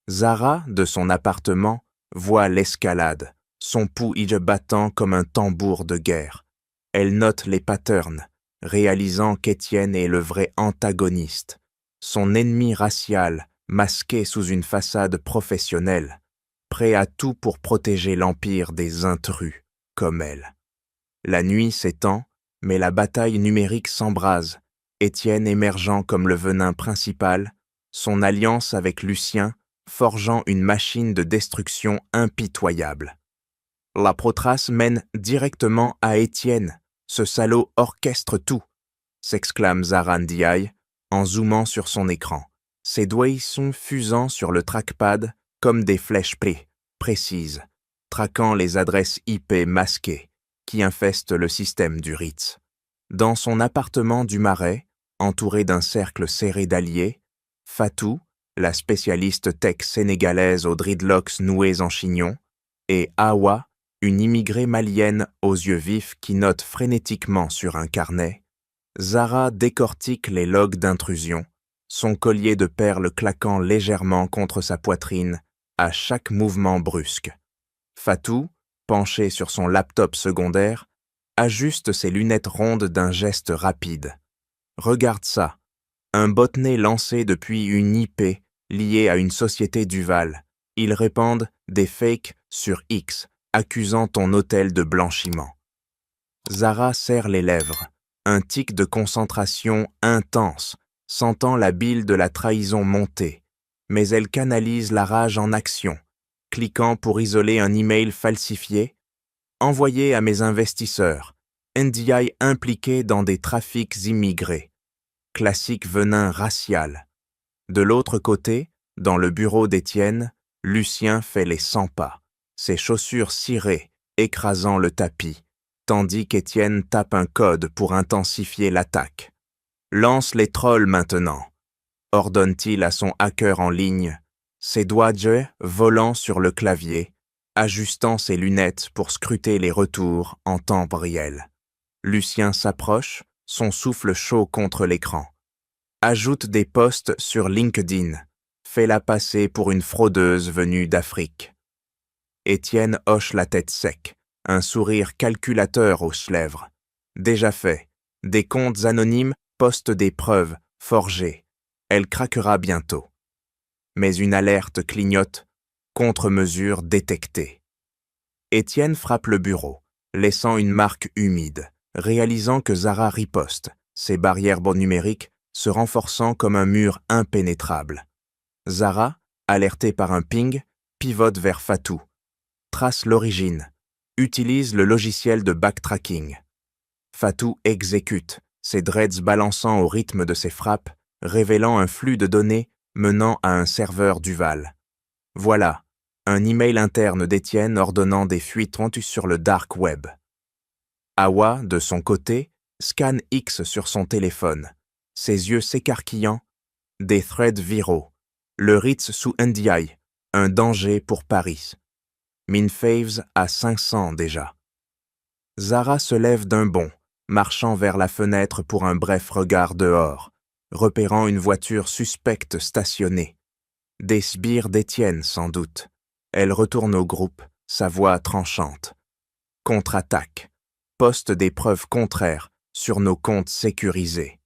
Zara, de son appartement, voit l'escalade, son pouls battant comme un tambour de guerre. Elle note les patterns, réalisant qu'Étienne est le vrai antagoniste, son ennemi racial, masqué sous une façade professionnelle, prêt à tout pour protéger l'empire des intrus, comme elle. La nuit s'étend, mais la bataille numérique s'embrase, Étienne émergeant comme le venin principal, son alliance avec Lucien forgeant une machine de destruction impitoyable. La Protrace mène directement à Étienne. Ce salaud orchestre tout, s'exclame Zara Ndiaye en zoomant sur son écran. Ses doigts sont fusant sur le trackpad comme des flèches précises, traquant les adresses IP masquées qui infestent le système du Ritz. Dans son appartement du Marais, entouré d'un cercle serré d'alliés, Fatou, la spécialiste tech sénégalaise aux dreadlocks noués en chignon, et Awa, une immigrée malienne aux yeux vifs qui note frénétiquement sur un carnet, Zara décortique les logs d'intrusion, son collier de perles claquant légèrement contre sa poitrine à chaque mouvement brusque. Fatou, penché sur son laptop secondaire, ajuste ses lunettes rondes d'un geste rapide. Regarde ça, un botnet lancé depuis une IP liée à une société Duval. Ils répandent des fakes sur X, accusant ton hôtel de blanchiment. Zara serre les lèvres, un tic de concentration intense, sentant la bile de la trahison monter, mais elle canalise la rage en action, cliquant pour isoler un email falsifié, envoyé à mes investisseurs, NDI impliqué dans des trafics immigrés. Classique venin racial. De l'autre côté, dans le bureau d'Étienne, Lucien fait les 100 pas, ses chaussures cirées, écrasant le tapis, tandis qu'Étienne tape un code pour intensifier l'attaque. Lance les trolls maintenant, ordonne-t-il à son hacker en ligne, ses doigts volant sur le clavier, ajustant ses lunettes pour scruter les retours en temps réel. Lucien s'approche, son souffle chaud contre l'écran. Ajoute des posts sur LinkedIn, fais-la passer pour une fraudeuse venue d'Afrique. Étienne hoche la tête sec, un sourire calculateur aux lèvres. Déjà fait, des comptes anonymes postent des preuves forgées. Elle craquera bientôt. Mais une alerte clignote, contre-mesure détectée. Étienne frappe le bureau, laissant une marque humide, réalisant que Zara riposte, ses barrières numériques se renforçant comme un mur impénétrable. Zara, alertée par un ping, pivote vers Fatou, trace l'origine, utilise le logiciel de backtracking. Fatou exécute, ses dreads balançant au rythme de ses frappes, révélant un flux de données menant à un serveur Duval. Voilà, un email interne d'Étienne ordonnant des fuites sur le dark web. Awa, de son côté, scanne X sur son téléphone, ses yeux s'écarquillant, des threads viraux, le Ritz sous NDI, un danger pour Paris. Minfaves à 500 déjà. Zara se lève d'un bond, marchant vers la fenêtre pour un bref regard dehors, repérant une voiture suspecte stationnée. Des sbires d'Étienne, sans doute. Elle retourne au groupe, sa voix tranchante. Contre-attaque. Poste des preuves contraires sur nos comptes sécurisés.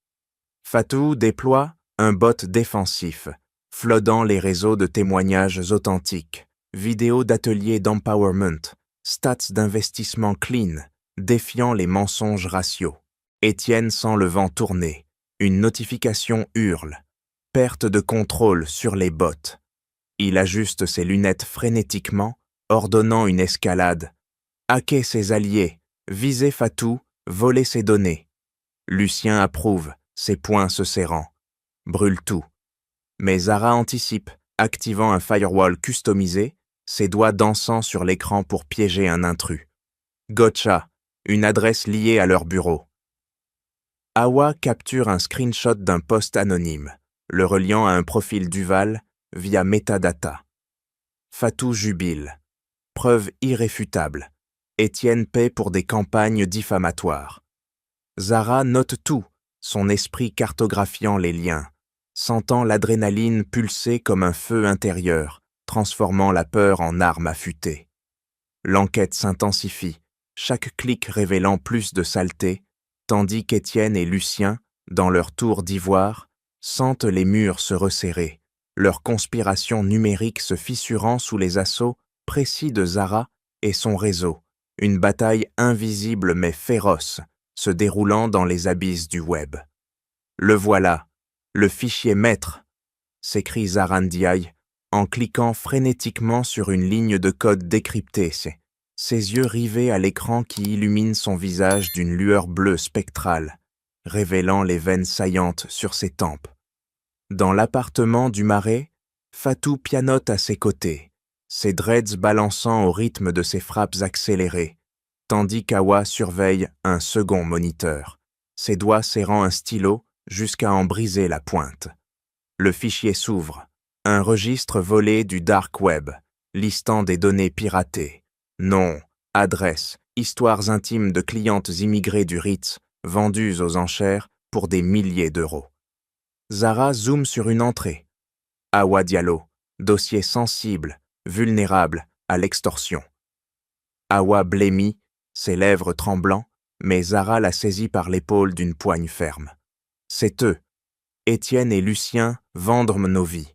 Fatou déploie un bot défensif, floodant les réseaux de témoignages authentiques, vidéos d'ateliers d'empowerment, stats d'investissement clean, défiant les mensonges raciaux. Étienne sent le vent tourner, une notification hurle, perte de contrôle sur les bots. Il ajuste ses lunettes frénétiquement, ordonnant une escalade. Hacker ses alliés, viser Fatou, voler ses données. Lucien approuve, ses poings se serrant. Brûle tout. Mais Zara anticipe, activant un firewall customisé, ses doigts dansant sur l'écran pour piéger un intrus. Gotcha, une adresse liée à leur bureau. Awa capture un screenshot d'un post anonyme, le reliant à un profil Duval via metadata. Fatou jubile. Preuve irréfutable. Étienne paie pour des campagnes diffamatoires. Zara note tout, son esprit cartographiant les liens, sentant l'adrénaline pulser comme un feu intérieur, transformant la peur en arme affûtée. L'enquête s'intensifie, chaque clic révélant plus de saleté, tandis qu'Étienne et Lucien, dans leur tour d'ivoire, sentent les murs se resserrer, leur conspiration numérique se fissurant sous les assauts précis de Zara et son réseau, une bataille invisible mais féroce, se déroulant dans les abysses du web. Le voilà, le fichier maître, s'écrie Zara Ndiaye en cliquant frénétiquement sur une ligne de code décryptée, ses yeux rivés à l'écran qui illumine son visage d'une lueur bleue spectrale, révélant les veines saillantes sur ses tempes. Dans l'appartement du Marais, Fatou pianote à ses côtés, ses dreads balançant au rythme de ses frappes accélérées, tandis qu'Awa surveille un second moniteur, ses doigts serrant un stylo jusqu'à en briser la pointe. Le fichier s'ouvre, un registre volé du dark web, listant des données piratées, noms, adresses, histoires intimes de clientes immigrées du Ritz, vendues aux enchères pour des milliers d'euros. Zara zoome sur une entrée. Awa Diallo, dossier sensible, vulnérable à l'extorsion. Awa blêmit, ses lèvres tremblant, mais Zara la saisit par l'épaule d'une poigne ferme. C'est eux, Étienne et Lucien, vendre nos vies.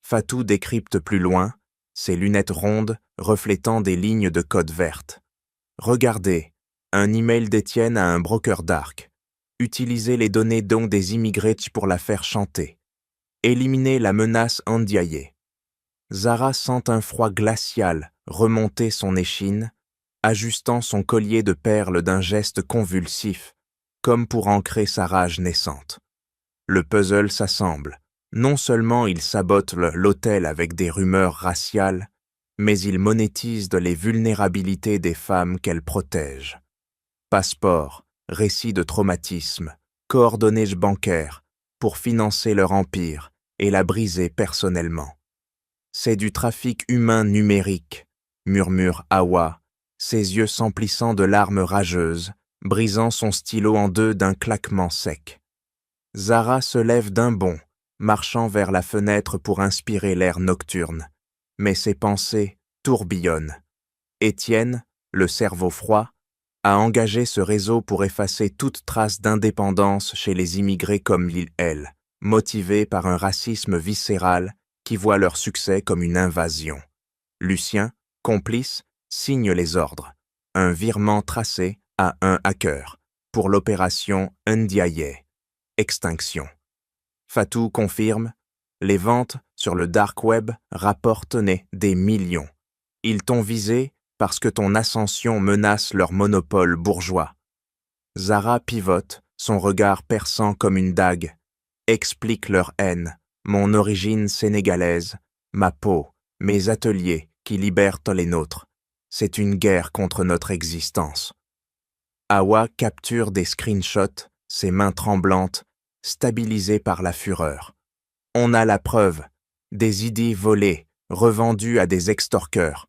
Fatou décrypte plus loin, ses lunettes rondes reflétant des lignes de code vertes. Regardez, un email d'Étienne à un broker dark. Utilisez les données donc des immigrés pour la faire chanter. Éliminez la menace Ndiaye. Zara sent un froid glacial remonter son échine, ajustant son collier de perles d'un geste convulsif, comme pour ancrer sa rage naissante. Le puzzle s'assemble. Non seulement il sabote l'hôtel avec des rumeurs raciales, mais il monétise les vulnérabilités des femmes qu'elle protège. Passeport, récits de traumatisme, coordonnées bancaires, pour financer leur empire et la briser personnellement. C'est du trafic humain numérique, murmure Awa, ses yeux s'emplissant de larmes rageuses, brisant son stylo en deux d'un claquement sec. Zara se lève d'un bond, marchant vers la fenêtre pour inspirer l'air nocturne, mais ses pensées tourbillonnent. Étienne, le cerveau froid, a engagé ce réseau pour effacer toute trace d'indépendance chez les immigrés comme elle, motivés par un racisme viscéral qui voit leur succès comme une invasion. Lucien, complice, signe les ordres. Un virement tracé à un hacker pour l'opération Ndiaye. Extinction. Fatou confirme, les ventes sur le dark web rapportent des millions. Ils t'ont visé parce que ton ascension menace leur monopole bourgeois. Zara pivote, son regard perçant comme une dague. Explique leur haine, mon origine sénégalaise, ma peau, mes ateliers qui libèrent les nôtres. C'est une guerre contre notre existence. Awa capture des screenshots, ses mains tremblantes, stabilisées par la fureur. On a la preuve, des idées volées, revendues à des extorqueurs.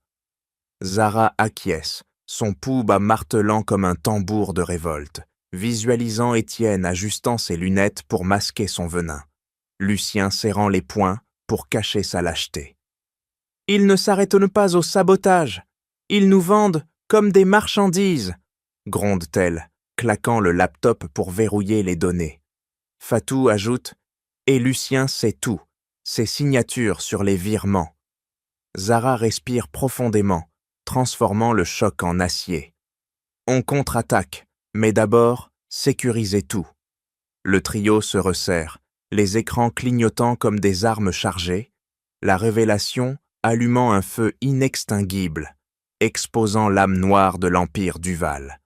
Zara acquiesce, son pouls bat martelant comme un tambour de révolte, visualisant Étienne ajustant ses lunettes pour masquer son venin, Lucien serrant les poings pour cacher sa lâcheté. Ils ne s'arrêtent pas au sabotage, ils nous vendent comme des marchandises, gronde-t-elle, claquant le laptop pour verrouiller les données. Fatou ajoute « Et Lucien sait tout, ses signatures sur les virements. » Zara respire profondément, transformant le choc en acier. On contre-attaque, mais d'abord, sécurisez tout. Le trio se resserre, les écrans clignotant comme des armes chargées, la révélation allumant un feu inextinguible, exposant l'âme noire de l'empire Duval.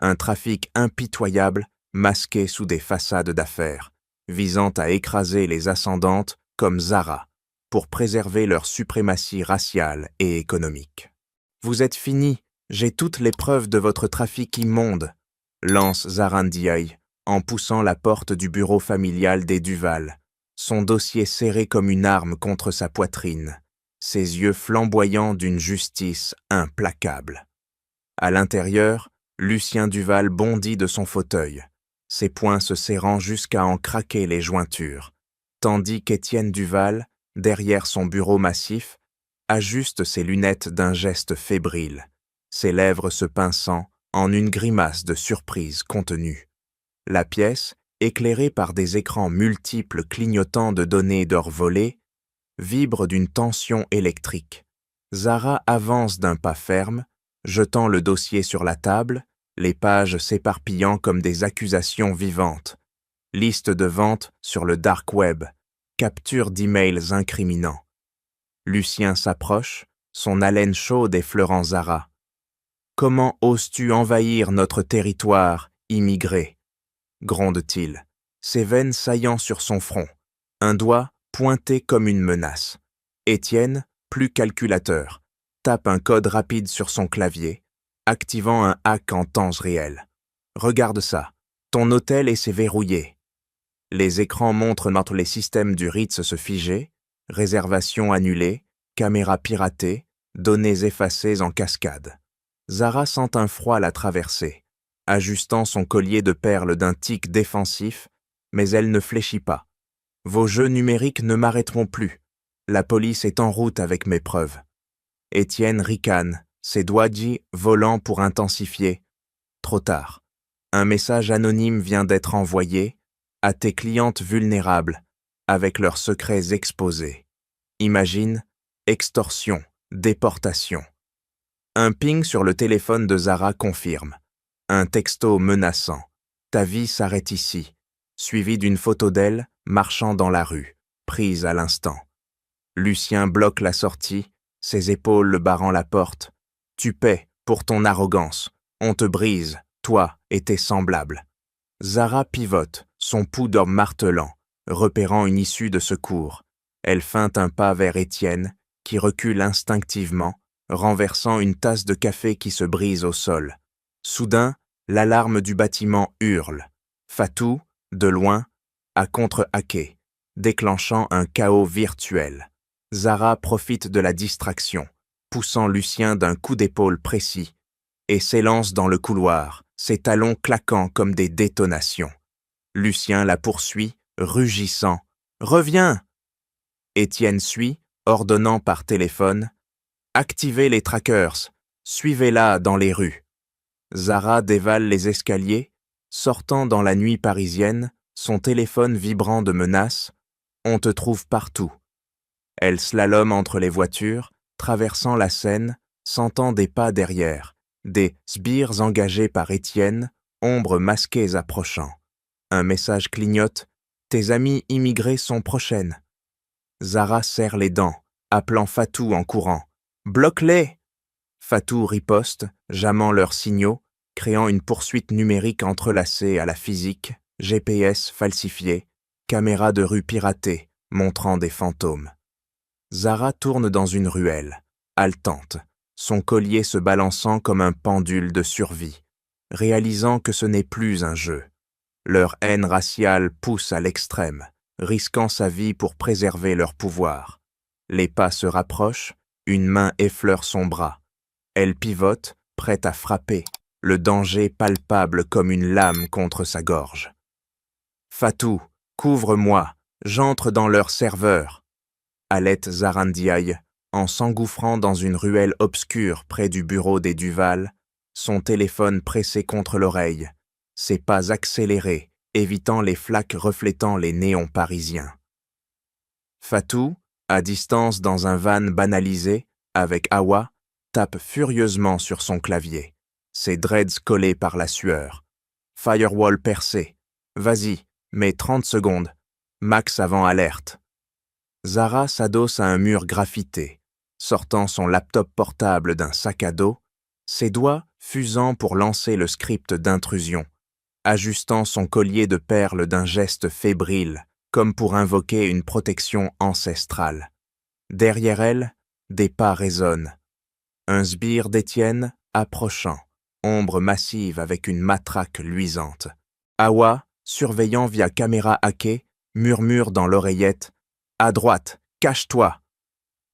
Un trafic impitoyable masqué sous des façades d'affaires, visant à écraser les ascendantes comme Zara, pour préserver leur suprématie raciale et économique. Vous êtes finis, j'ai toutes les preuves de votre trafic immonde, lance Zara Ndiaye en poussant la porte du bureau familial des Duval, son dossier serré comme une arme contre sa poitrine, ses yeux flamboyants d'une justice implacable. À l'intérieur, Lucien Duval bondit de son fauteuil, ses poings se serrant jusqu'à en craquer les jointures, tandis qu'Étienne Duval, derrière son bureau massif, ajuste ses lunettes d'un geste fébrile, ses lèvres se pinçant en une grimace de surprise contenue. La pièce, éclairée par des écrans multiples clignotant de données d'or volées, vibre d'une tension électrique. Zara avance d'un pas ferme, jetant le dossier sur la table, les pages s'éparpillant comme des accusations vivantes. liste de vente sur le dark web, capture d'emails incriminants. Lucien s'approche, son haleine chaude effleurant Zara. Comment oses-tu envahir notre territoire, immigré? Gronde-t-il, ses veines saillant sur son front, un doigt pointé comme une menace. Étienne, plus calculateur, tape un code rapide sur son clavier, activant un hack en temps réel. Regarde ça, ton hôtel s'est verrouillé. Les écrans montrent entre les systèmes du Ritz se figer, réservations annulées, caméras piratées, données effacées en cascade. Zara sent un froid la traverser, ajustant son collier de perles d'un tic défensif, mais elle ne fléchit pas. Vos jeux numériques ne m'arrêteront plus. La police est en route avec mes preuves. Étienne ricane, ses doigts volant pour intensifier. Trop tard. Un message anonyme vient d'être envoyé à tes clientes vulnérables, avec leurs secrets exposés. Imagine, extorsion, déportation. Un ping sur le téléphone de Zara confirme. Un texto menaçant. Ta vie s'arrête ici, suivi d'une photo d'elle marchant dans la rue, prise à l'instant. Lucien bloque la sortie, ses épaules le barrant la porte. Tu paies pour ton arrogance. On te brise, toi et tes semblables. Zara pivote, son pouls d'homme martelant, repérant une issue de secours. Elle feinte un pas vers Étienne, qui recule instinctivement, renversant une tasse de café qui se brise au sol. Soudain, l'alarme du bâtiment hurle. Fatou, de loin, a contre-hacké, déclenchant un chaos virtuel. Zara profite de la distraction, poussant Lucien d'un coup d'épaule précis, et s'élance dans le couloir, ses talons claquant comme des détonations. Lucien la poursuit, rugissant. « Reviens !» Étienne suit, ordonnant par téléphone. « Activez les trackers, suivez-la dans les rues. » Zara dévale les escaliers, sortant dans la nuit parisienne, son téléphone vibrant de menaces. « On te trouve partout. » Elle slalome entre les voitures, traversant la Seine, sentant des pas derrière, des sbires engagés par Étienne, ombres masquées approchant. Un message clignote, « Tes amies immigrées sont prochaines. » Zara serre les dents, appelant Fatou en courant. « Bloque-les !» Fatou riposte, jamant leurs signaux, créant une poursuite numérique entrelacée à la physique, GPS falsifié, caméra de rue piratée, montrant des fantômes. Zara tourne dans une ruelle, haletante, son collier se balançant comme un pendule de survie, réalisant que ce n'est plus un jeu. Leur haine raciale pousse à l'extrême, risquant sa vie pour préserver leur pouvoir. Les pas se rapprochent, une main effleure son bras. Elle pivote, prête à frapper, le danger palpable comme une lame contre sa gorge. « Fatou, couvre-moi, j'entre dans leur serveur !» halète Zara Ndiaye, en s'engouffrant dans une ruelle obscure près du bureau des Duval, son téléphone pressé contre l'oreille, ses pas accélérés, évitant les flaques reflétant les néons parisiens. Fatou, à distance dans un van banalisé, avec Awa, tape furieusement sur son clavier, ses dreads collés par la sueur. Firewall percé. Vas-y, mets 30 secondes. Max avant alerte. Zara s'adosse à un mur graffité, sortant son laptop portable d'un sac à dos, ses doigts fusant pour lancer le script d'intrusion, ajustant son collier de perles d'un geste fébrile, comme pour invoquer une protection ancestrale. Derrière elle, des pas résonnent. Un sbire d'Étienne approchant, ombre massive avec une matraque luisante. Awa, surveillant via caméra hackée, murmure dans l'oreillette « À droite, cache-toi !»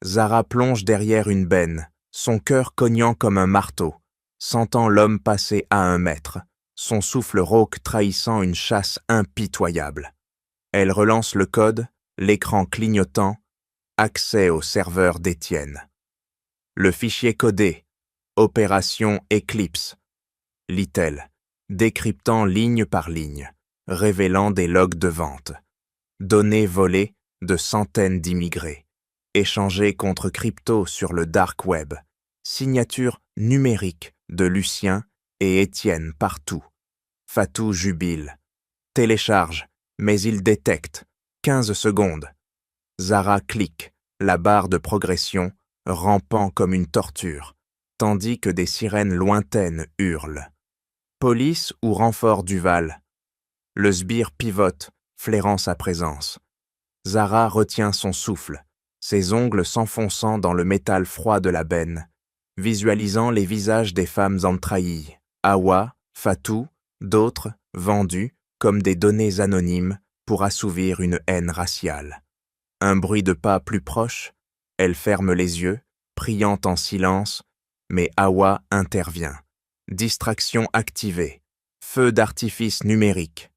Zara plonge derrière une benne, son cœur cognant comme un marteau, sentant l'homme passer à 1 mètre, son souffle rauque trahissant une chasse impitoyable. Elle relance le code, l'écran clignotant, accès au serveur d'Étienne. Le fichier codé, Opération Eclipse, lit-elle, décryptant ligne par ligne, révélant des logs de vente, données volées de centaines d'immigrés, échangées contre crypto sur le dark web, signature numérique de Lucien et Étienne partout. Fatou jubile. Télécharge, mais il détecte. 15 secondes. Zara clique, la barre de progression, rampant comme une torture, tandis que des sirènes lointaines hurlent. Police ou renfort Duval? Le sbire pivote, flairant sa présence. Zara retient son souffle, ses ongles s'enfonçant dans le métal froid de la benne, visualisant les visages des femmes entraillies, Hawa, Fatou, d'autres, vendus, comme des données anonymes, pour assouvir une haine raciale. Un bruit de pas plus proche, elle ferme les yeux, priant en silence, mais Hawa intervient. Distraction activée, feu d'artifice numérique.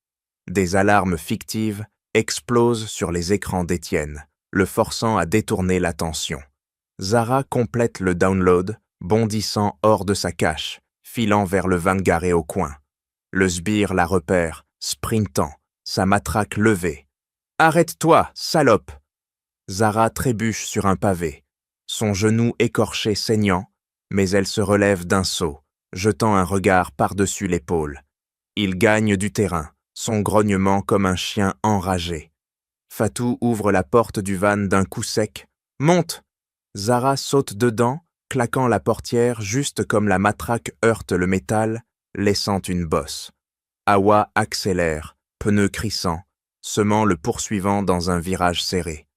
Des alarmes fictives explosent sur les écrans d'Étienne, le forçant à détourner l'attention. Zara complète le download, bondissant hors de sa cache, filant vers le van garé au coin. Le sbire la repère, sprintant, sa matraque levée. « Arrête-toi, salope !» Zara trébuche sur un pavé, son genou écorché saignant, mais elle se relève d'un saut, jetant un regard par-dessus l'épaule. Il gagne du terrain, son grognement comme un chien enragé. Fatou ouvre la porte du van d'un coup sec. « Monte !» Zara saute dedans, claquant la portière juste comme la matraque heurte le métal, laissant une bosse. Hawa accélère, pneus crissants, semant le poursuivant dans un virage serré.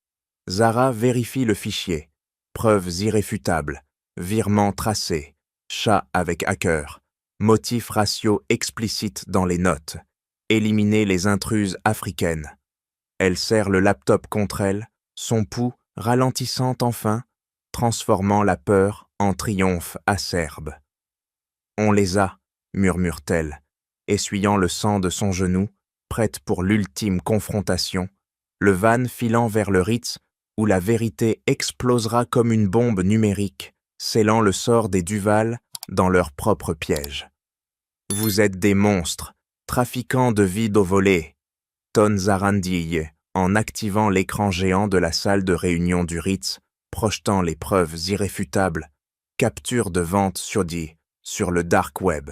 Zara vérifie le fichier. Preuves irréfutables, virements tracés, chat avec hacker, motifs raciaux explicites dans les notes, éliminer les intruses africaines. Elle serre le laptop contre elle, son pouls ralentissant enfin, transformant la peur en triomphe acerbe. « On les a », murmure-t-elle, essuyant le sang de son genou, prête pour l'ultime confrontation, le van filant vers le Ritz où la vérité explosera comme une bombe numérique, scellant le sort des Duval dans leur propre piège. « Vous êtes des monstres, trafiquants de vides au volet », tonne Zarandille en activant l'écran géant de la salle de réunion du Ritz, projetant les preuves irréfutables, capture de vente sur le dark web,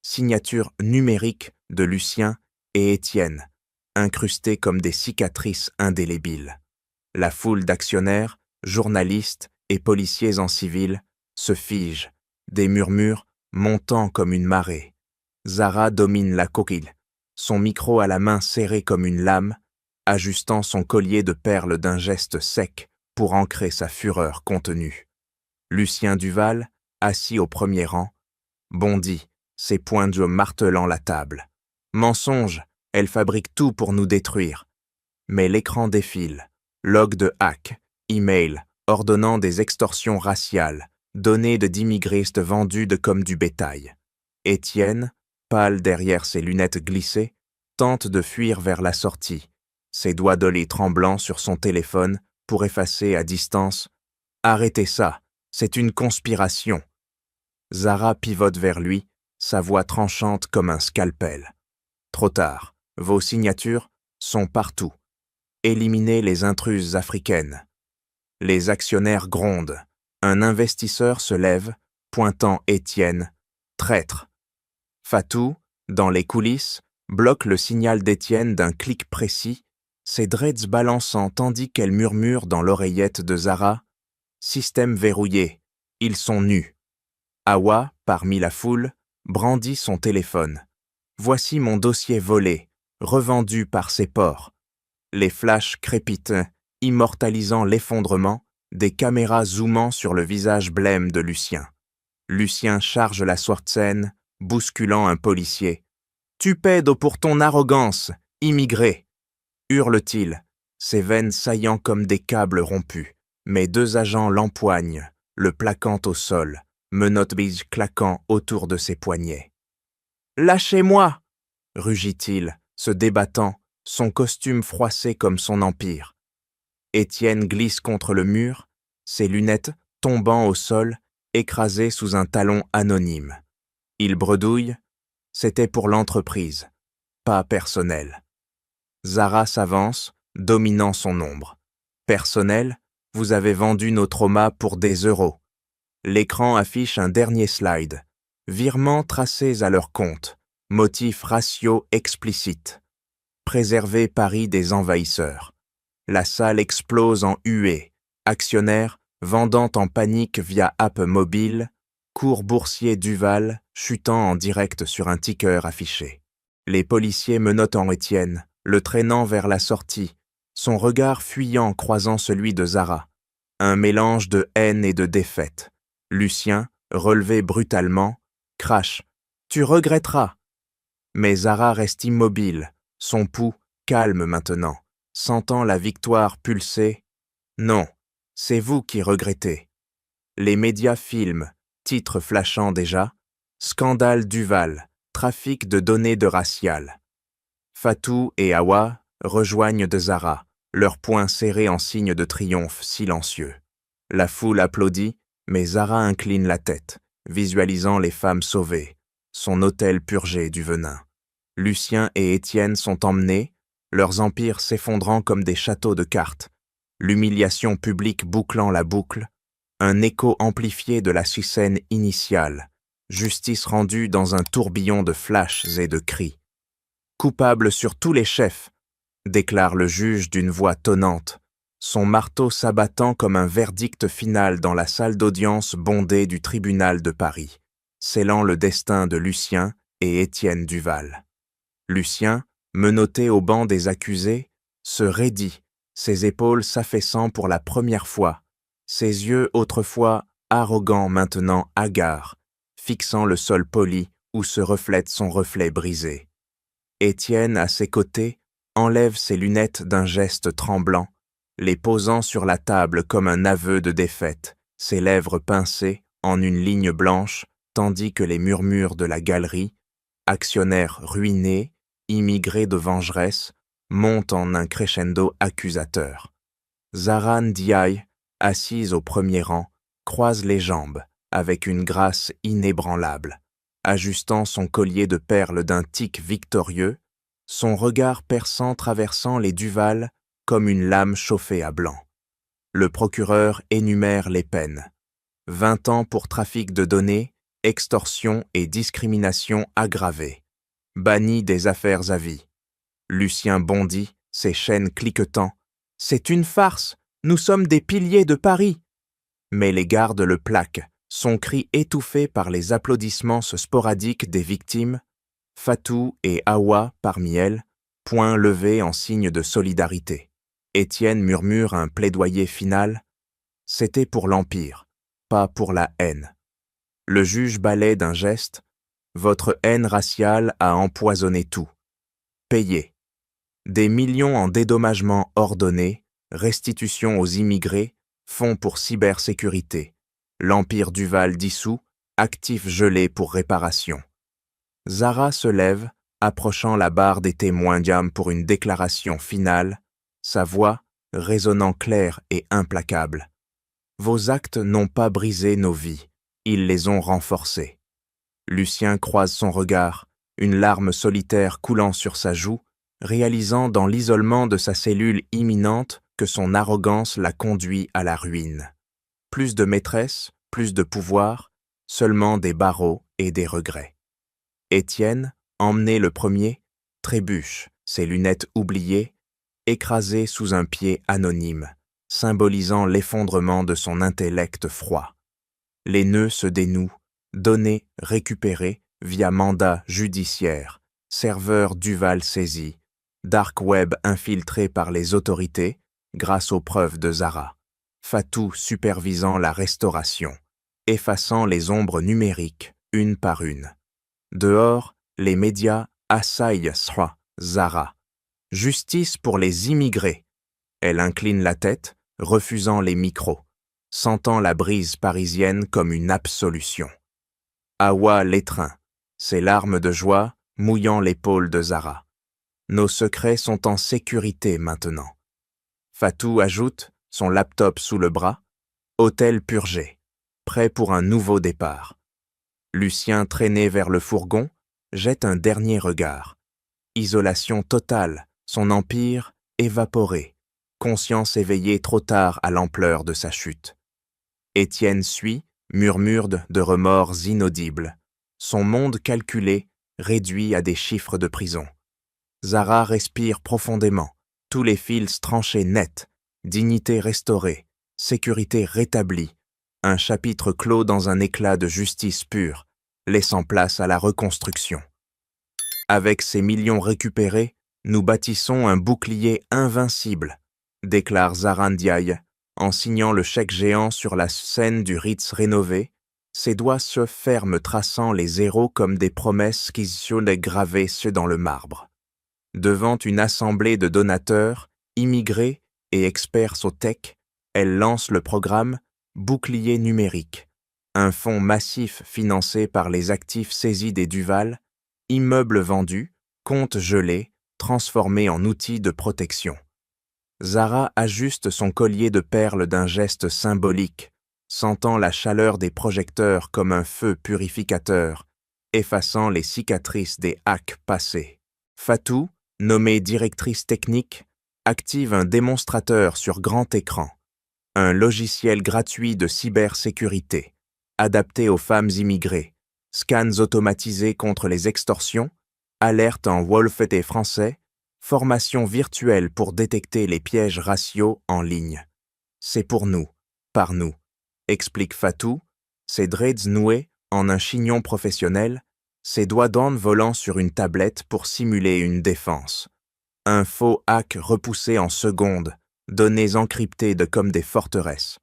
signature numérique de Lucien et Étienne, incrustées comme des cicatrices indélébiles. La foule d'actionnaires, journalistes et policiers en civil se fige, des murmures montant comme une marée. Zara domine la coquille, son micro à la main serré comme une lame, ajustant son collier de perles d'un geste sec pour ancrer sa fureur contenue. Lucien Duval, assis au premier rang, bondit, ses poings de martelant la table. Mensonge, elle fabrique tout pour nous détruire. Mais l'écran défile, log de hack, email, ordonnant des extorsions raciales, données d'immigrés vendus comme du bétail. Étienne, pâle derrière ses lunettes glissées, tente de fuir vers la sortie, ses doigts d'olé tremblants sur son téléphone pour effacer à distance « Arrêtez ça, c'est une conspiration !» Zara pivote vers lui, sa voix tranchante comme un scalpel. « Trop tard, vos signatures sont partout. Éliminez les intruses africaines. » Les actionnaires grondent. Un investisseur se lève, pointant Étienne. « Traître !» Fatou, dans les coulisses, bloque le signal d'Étienne d'un clic précis, ses dreads balançant tandis qu'elle murmure dans l'oreillette de Zara « Système verrouillé, ils sont nus. » Hawa, parmi la foule, brandit son téléphone. « Voici mon dossier volé, revendu par ses porcs. » Les flashs crépitent, immortalisant l'effondrement, des caméras zoomant sur le visage blême de Lucien. Lucien charge la Swartzen, bousculant un policier. « Tu paides pour ton arrogance, immigré !» hurle-t-il, ses veines saillant comme des câbles rompus. Mais deux agents l'empoignent, le plaquant au sol, menottes biges claquant autour de ses poignets. « Lâchez-moi !» rugit-il, se débattant, son costume froissé comme son empire. Étienne glisse contre le mur, ses lunettes tombant au sol, écrasées sous un talon anonyme. Il bredouille, c'était pour l'entreprise, pas personnel. Zara s'avance, dominant son ombre. Personnel, vous avez vendu nos traumas pour des euros. L'écran affiche un dernier slide. Virements tracés à leur compte, motifs raciaux explicites. préserver Paris des envahisseurs. La salle explose en huées. Actionnaires, vendant en panique via app mobile, cours boursier Duval, chutant en direct sur un ticker affiché. Les policiers menottant Étienne, le traînant vers la sortie, son regard fuyant croisant celui de Zara. Un mélange de haine et de défaite. Lucien, relevé brutalement, crache « Tu regretteras !» Mais Zara reste immobile, son pouls calme maintenant, sentant la victoire pulser. « Non, c'est vous qui regrettez. » Les médias filment, titres flashant déjà, « Scandale Duval, trafic de données de racial ». Fatou et Awa rejoignent de Zara, leurs poings serrés en signe de triomphe silencieux. La foule applaudit, mais Zara incline la tête, visualisant les femmes sauvées, son autel purgé du venin. Lucien et Étienne sont emmenés, leurs empires s'effondrant comme des châteaux de cartes, l'humiliation publique bouclant la boucle, un écho amplifié de la scène initiale, justice rendue dans un tourbillon de flashs et de cris. Coupable sur tous les chefs, déclare le juge d'une voix tonnante, son marteau s'abattant comme un verdict final dans la salle d'audience bondée du tribunal de Paris, scellant le destin de Lucien et Étienne Duval. Lucien, menotté au banc des accusés, se raidit, ses épaules s'affaissant pour la première fois, ses yeux autrefois arrogants maintenant hagards, fixant le sol poli où se reflète son reflet brisé. Étienne, à ses côtés, enlève ses lunettes d'un geste tremblant, les posant sur la table comme un aveu de défaite, ses lèvres pincées en une ligne blanche, tandis que les murmures de la galerie, actionnaires ruinés, immigrés de vengeresse, montent en un crescendo accusateur. Zara Ndiaye, assise au premier rang, croise les jambes avec une grâce inébranlable, ajustant son collier de perles d'un tic victorieux, son regard perçant traversant les Duval comme une lame chauffée à blanc. Le procureur énumère les peines. 20 ans pour trafic de données, extorsion et discrimination aggravée. Banni des affaires à vie. Lucien bondit, ses chaînes cliquetant. « C'est une farce, nous sommes des piliers de Paris !» Mais les gardes le plaquent, son cri étouffé par les applaudissements sporadiques des victimes, Fatou et Awa parmi elles, poings levés en signe de solidarité. Étienne murmure un plaidoyer final. C'était pour l'Empire, pas pour la haine. Le juge balaie d'un geste. Votre haine raciale a empoisonné tout. Payez. Des millions en dédommagements ordonnés, restitution aux immigrés, fonds pour cybersécurité. L'Empire Duval dissous, actifs gelés pour réparation. Zara se lève, approchant la barre des témoins d'âme pour une déclaration finale, sa voix résonnant claire et implacable. Vos actes n'ont pas brisé nos vies, ils les ont renforcées. Lucien croise son regard, une larme solitaire coulant sur sa joue, réalisant dans l'isolement de sa cellule imminente que son arrogance l'a conduit à la ruine. Plus de maîtresse, plus de pouvoir, seulement des barreaux et des regrets. Étienne, emmené le premier, trébuche, ses lunettes oubliées, écrasé sous un pied anonyme, symbolisant l'effondrement de son intellect froid. Les nœuds se dénouent, donnés, récupérés, via mandat judiciaire, serveur Duval saisi, dark web infiltré par les autorités, grâce aux preuves de Zara, Fatou supervisant la restauration, effaçant les ombres numériques, une par une. Dehors, les médias assaillent Zara. Justice pour les immigrés. Elle incline la tête, refusant les micros, sentant la brise parisienne comme une absolution. Awa l'étreint, ses larmes de joie mouillant l'épaule de Zara. Nos secrets sont en sécurité maintenant. Fatou ajoute, son laptop sous le bras, hôtel purgé, prêt pour un nouveau départ. Lucien, traîné vers le fourgon, jette un dernier regard. Isolation totale, son empire évaporé, conscience éveillée trop tard à l'ampleur de sa chute. Étienne suit, murmure de remords inaudibles, son monde calculé, réduit à des chiffres de prison. Zara respire profondément, tous les fils tranchés nets, dignité restaurée, sécurité rétablie, un chapitre clos dans un éclat de justice pure, laissant place à la reconstruction. Avec ces millions récupérés, nous bâtissons un bouclier invincible, déclare Zara Ndiaye, en signant le chèque géant sur la scène du Ritz rénové, ses doigts se ferment traçant les zéros comme des promesses qui sont gravées dans le marbre. Devant une assemblée de donateurs, immigrés et experts au tech, elle lance le programme Bouclier numérique, un fonds massif financé par les actifs saisis des Duval, immeubles vendus, comptes gelés, transformés en outils de protection. Zara ajuste son collier de perles d'un geste symbolique, sentant la chaleur des projecteurs comme un feu purificateur, effaçant les cicatrices des hacks passés. Fatou, nommée directrice technique, active un démonstrateur sur grand écran, un logiciel gratuit de cybersécurité, adapté aux femmes immigrées, scans automatisés contre les extorsions, alertes en wolof et français, formation virtuelle pour détecter les pièges raciaux en ligne. C'est pour nous, par nous, explique Fatou, ses dreads noués en un chignon professionnel, ses doigts d'âne volant sur une tablette pour simuler une défense. Un faux hack repoussé en secondes, données encryptées comme des forteresses.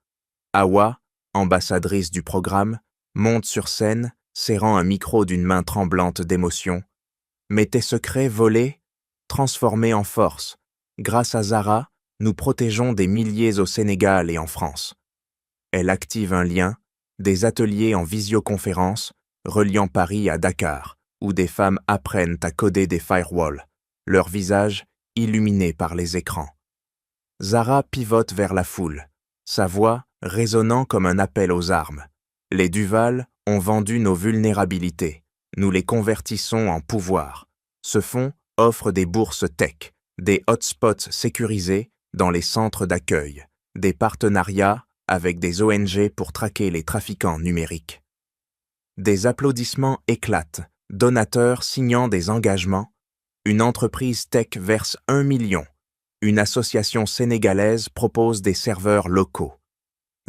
Awa, ambassadrice du programme, monte sur scène, serrant un micro d'une main tremblante d'émotion. Mais tes secrets volés, transformés en force. Grâce à Zara, nous protégeons des milliers au Sénégal et en France. Elle active un lien, des ateliers en visioconférence, reliant Paris à Dakar, où des femmes apprennent à coder des firewalls, leurs visages illuminés par les écrans. Zara pivote vers la foule, sa voix résonnant comme un appel aux armes. Les Duval ont vendu nos vulnérabilités, nous les convertissons en pouvoir. Ce fonds offre des bourses tech, des hotspots sécurisés dans les centres d'accueil, des partenariats avec des ONG pour traquer les trafiquants numériques. Des applaudissements éclatent, donateurs signant des engagements. Une entreprise tech verse 1 million. Une association sénégalaise propose des serveurs locaux.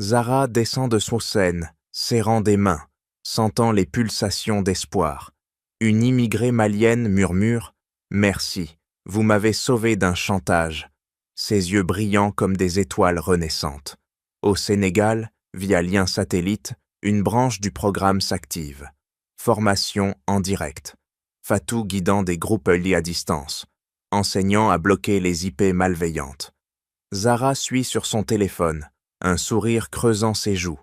Zara descend de son scène, serrant des mains, sentant les pulsations d'espoir. Une immigrée malienne murmure « Merci, vous m'avez sauvé d'un chantage », ses yeux brillants comme des étoiles renaissantes. Au Sénégal, via lien satellite, une branche du programme s'active. Formation en direct. Fatou guidant des groupes liés à distance, enseignant à bloquer les IP malveillantes. Zara suit sur son téléphone, un sourire creusant ses joues.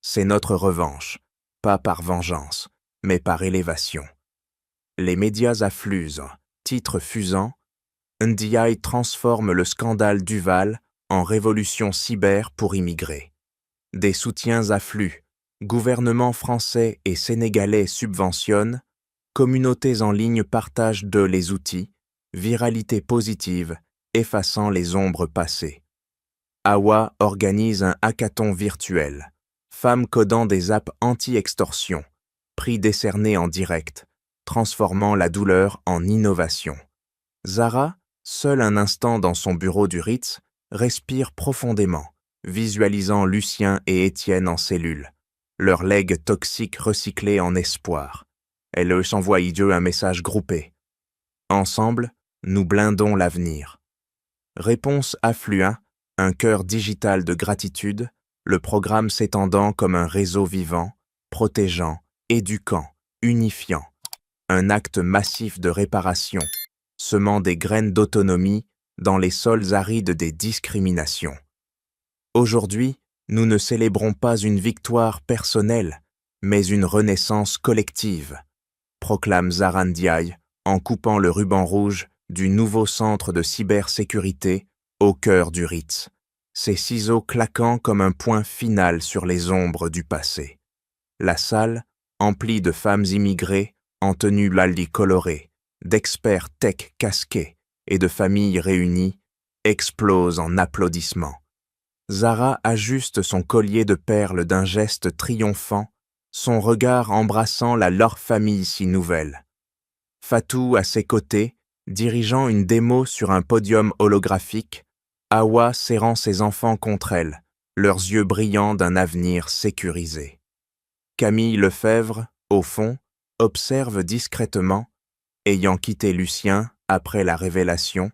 C'est notre revanche, pas par vengeance, mais par élévation. Les médias afflusent, titres fusants. Ndiaye transforme le scandale Duval en révolution cyber pour immigrés. Des soutiens affluent, gouvernements français et sénégalais subventionnent, communautés en ligne partagent les outils, viralité positive, effaçant les ombres passées. Awa organise un hackathon virtuel, femmes codant des apps anti-extorsion, prix décerné en direct, transformant la douleur en innovation. Zara, seule un instant dans son bureau du Ritz, respire profondément, visualisant Lucien et Étienne en cellule, leurs legs toxiques recyclés en espoir. Elle s'envoie un message groupé. Ensemble, nous blindons l'avenir. Réponse affluent, un cœur digital de gratitude, le programme s'étendant comme un réseau vivant, protégeant, éduquant, unifiant. Un acte massif de réparation, semant des graines d'autonomie dans les sols arides des discriminations. Aujourd'hui, nous ne célébrons pas une victoire personnelle, mais une renaissance collective, proclame Zara Ndiaye en coupant le ruban rouge du nouveau centre de cybersécurité au cœur du Ritz, ses ciseaux claquant comme un point final sur les ombres du passé. La salle, emplie de femmes immigrées, en tenue lalli colorée, d'experts tech casqués et de familles réunies, explose en applaudissements. Zara ajuste son collier de perles d'un geste triomphant, son regard embrassant leur famille si nouvelle. Fatou, à ses côtés, dirigeant une démo sur un podium holographique, Hawa serrant ses enfants contre elle, leurs yeux brillants d'un avenir sécurisé. Camille Lefebvre, au fond, observe discrètement, ayant quitté Lucien après la révélation,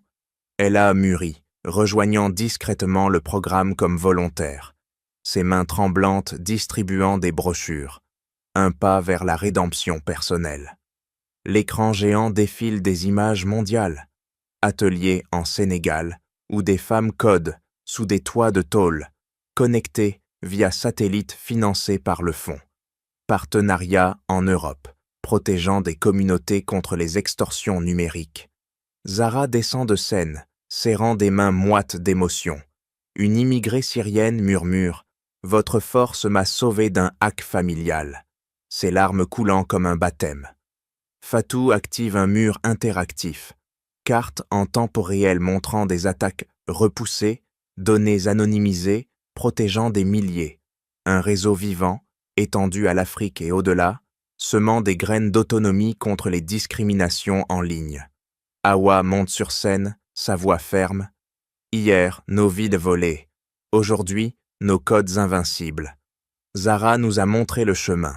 elle a mûri, rejoignant discrètement le programme comme volontaire, ses mains tremblantes distribuant des brochures, un pas vers la rédemption personnelle. L'écran géant défile des images mondiales, ateliers en Sénégal, où des femmes codent sous des toits de tôle, connectées via satellite financés par le fonds. Partenariat en Europe, protégeant des communautés contre les extorsions numériques. Zara descend de scène, serrant des mains moites d'émotion. Une immigrée syrienne murmure « Votre force m'a sauvé d'un hack familial », ses larmes coulant comme un baptême. Fatou active un mur interactif, carte en temps réel montrant des attaques repoussées, données anonymisées, protégeant des milliers, un réseau vivant, étendu à l'Afrique et au-delà, semant des graines d'autonomie contre les discriminations en ligne. Hawa monte sur scène, sa voix ferme. Hier, nos vides volées. Aujourd'hui, nos codes invincibles. Zara nous a montré le chemin.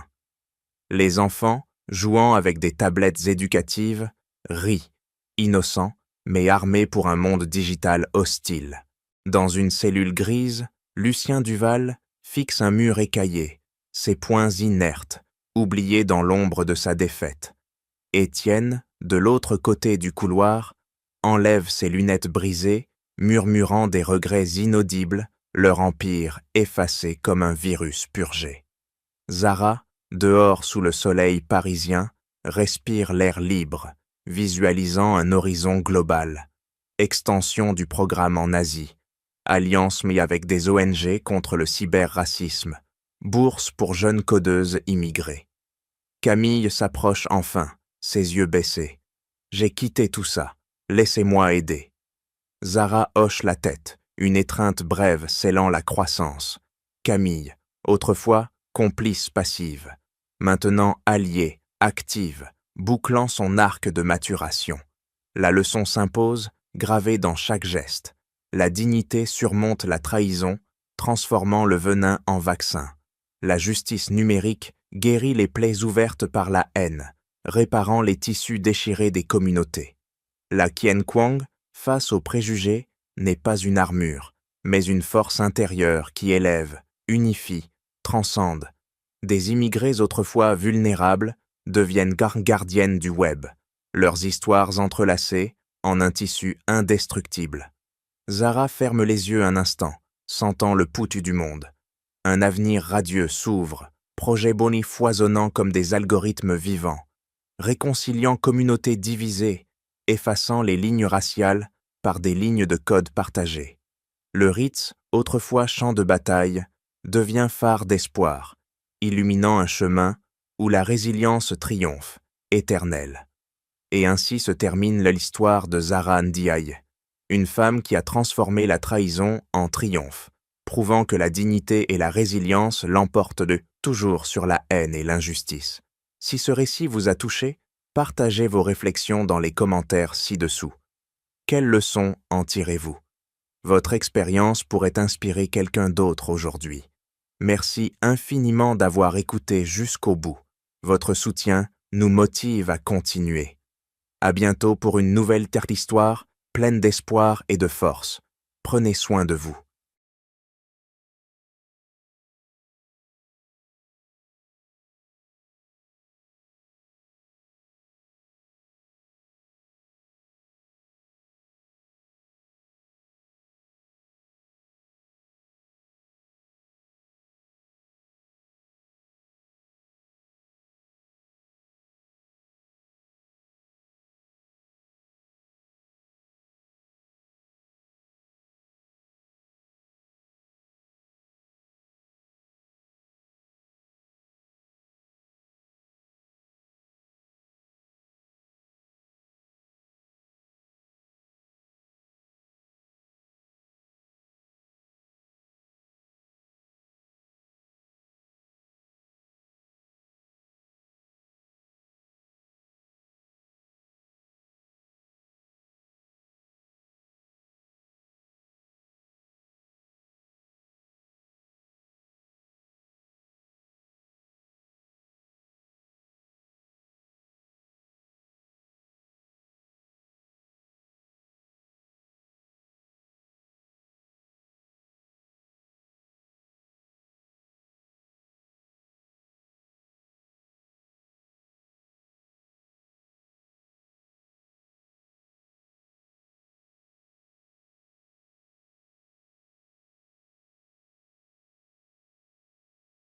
Les enfants, jouant avec des tablettes éducatives, rient, innocents, mais armés pour un monde digital hostile. Dans une cellule grise, Lucien Duval fixe un mur écaillé, ses poings inertes, oubliés dans l'ombre de sa défaite. Étienne, de l'autre côté du couloir, enlève ses lunettes brisées, murmurant des regrets inaudibles, leur empire effacé comme un virus purgé. Zara, dehors sous le soleil parisien, respire l'air libre, visualisant un horizon global. Extension du programme en Asie, alliance mais avec des ONG contre le cyberracisme, bourse pour jeunes codeuses immigrées. Camille s'approche enfin, ses yeux baissés. J'ai quitté tout ça, laissez-moi aider. Zara hoche la tête, une étreinte brève scellant la croissance. Camille, autrefois complice passive, maintenant alliée, active, bouclant son arc de maturation. La leçon s'impose, gravée dans chaque geste. La dignité surmonte la trahison, transformant le venin en vaccin. La justice numérique guérit les plaies ouvertes par la haine, réparant les tissus déchirés des communautés. La Kien Kwang, face aux préjugés, n'est pas une armure, mais une force intérieure qui élève, unifie, transcende. Des immigrés autrefois vulnérables deviennent gardiennes du web, leurs histoires entrelacées en un tissu indestructible. Zara ferme les yeux un instant, sentant le pouls du monde. Un avenir radieux s'ouvre, projets Boni foisonnant comme des algorithmes vivants, réconciliant communautés divisées, effaçant les lignes raciales par des lignes de code partagées. Le Ritz, autrefois champ de bataille, devient phare d'espoir, illuminant un chemin où la résilience triomphe, éternelle. Et ainsi se termine l'histoire de Zara Ndiaye, une femme qui a transformé la trahison en triomphe, prouvant que la dignité et la résilience l'emportent toujours sur la haine et l'injustice. Si ce récit vous a touché, partagez vos réflexions dans les commentaires ci-dessous. Quelles leçons en tirez-vous? Votre expérience pourrait inspirer quelqu'un d'autre aujourd'hui. Merci infiniment d'avoir écouté jusqu'au bout. Votre soutien nous motive à continuer. À bientôt pour une nouvelle terre d'histoire pleine d'espoir et de force. Prenez soin de vous.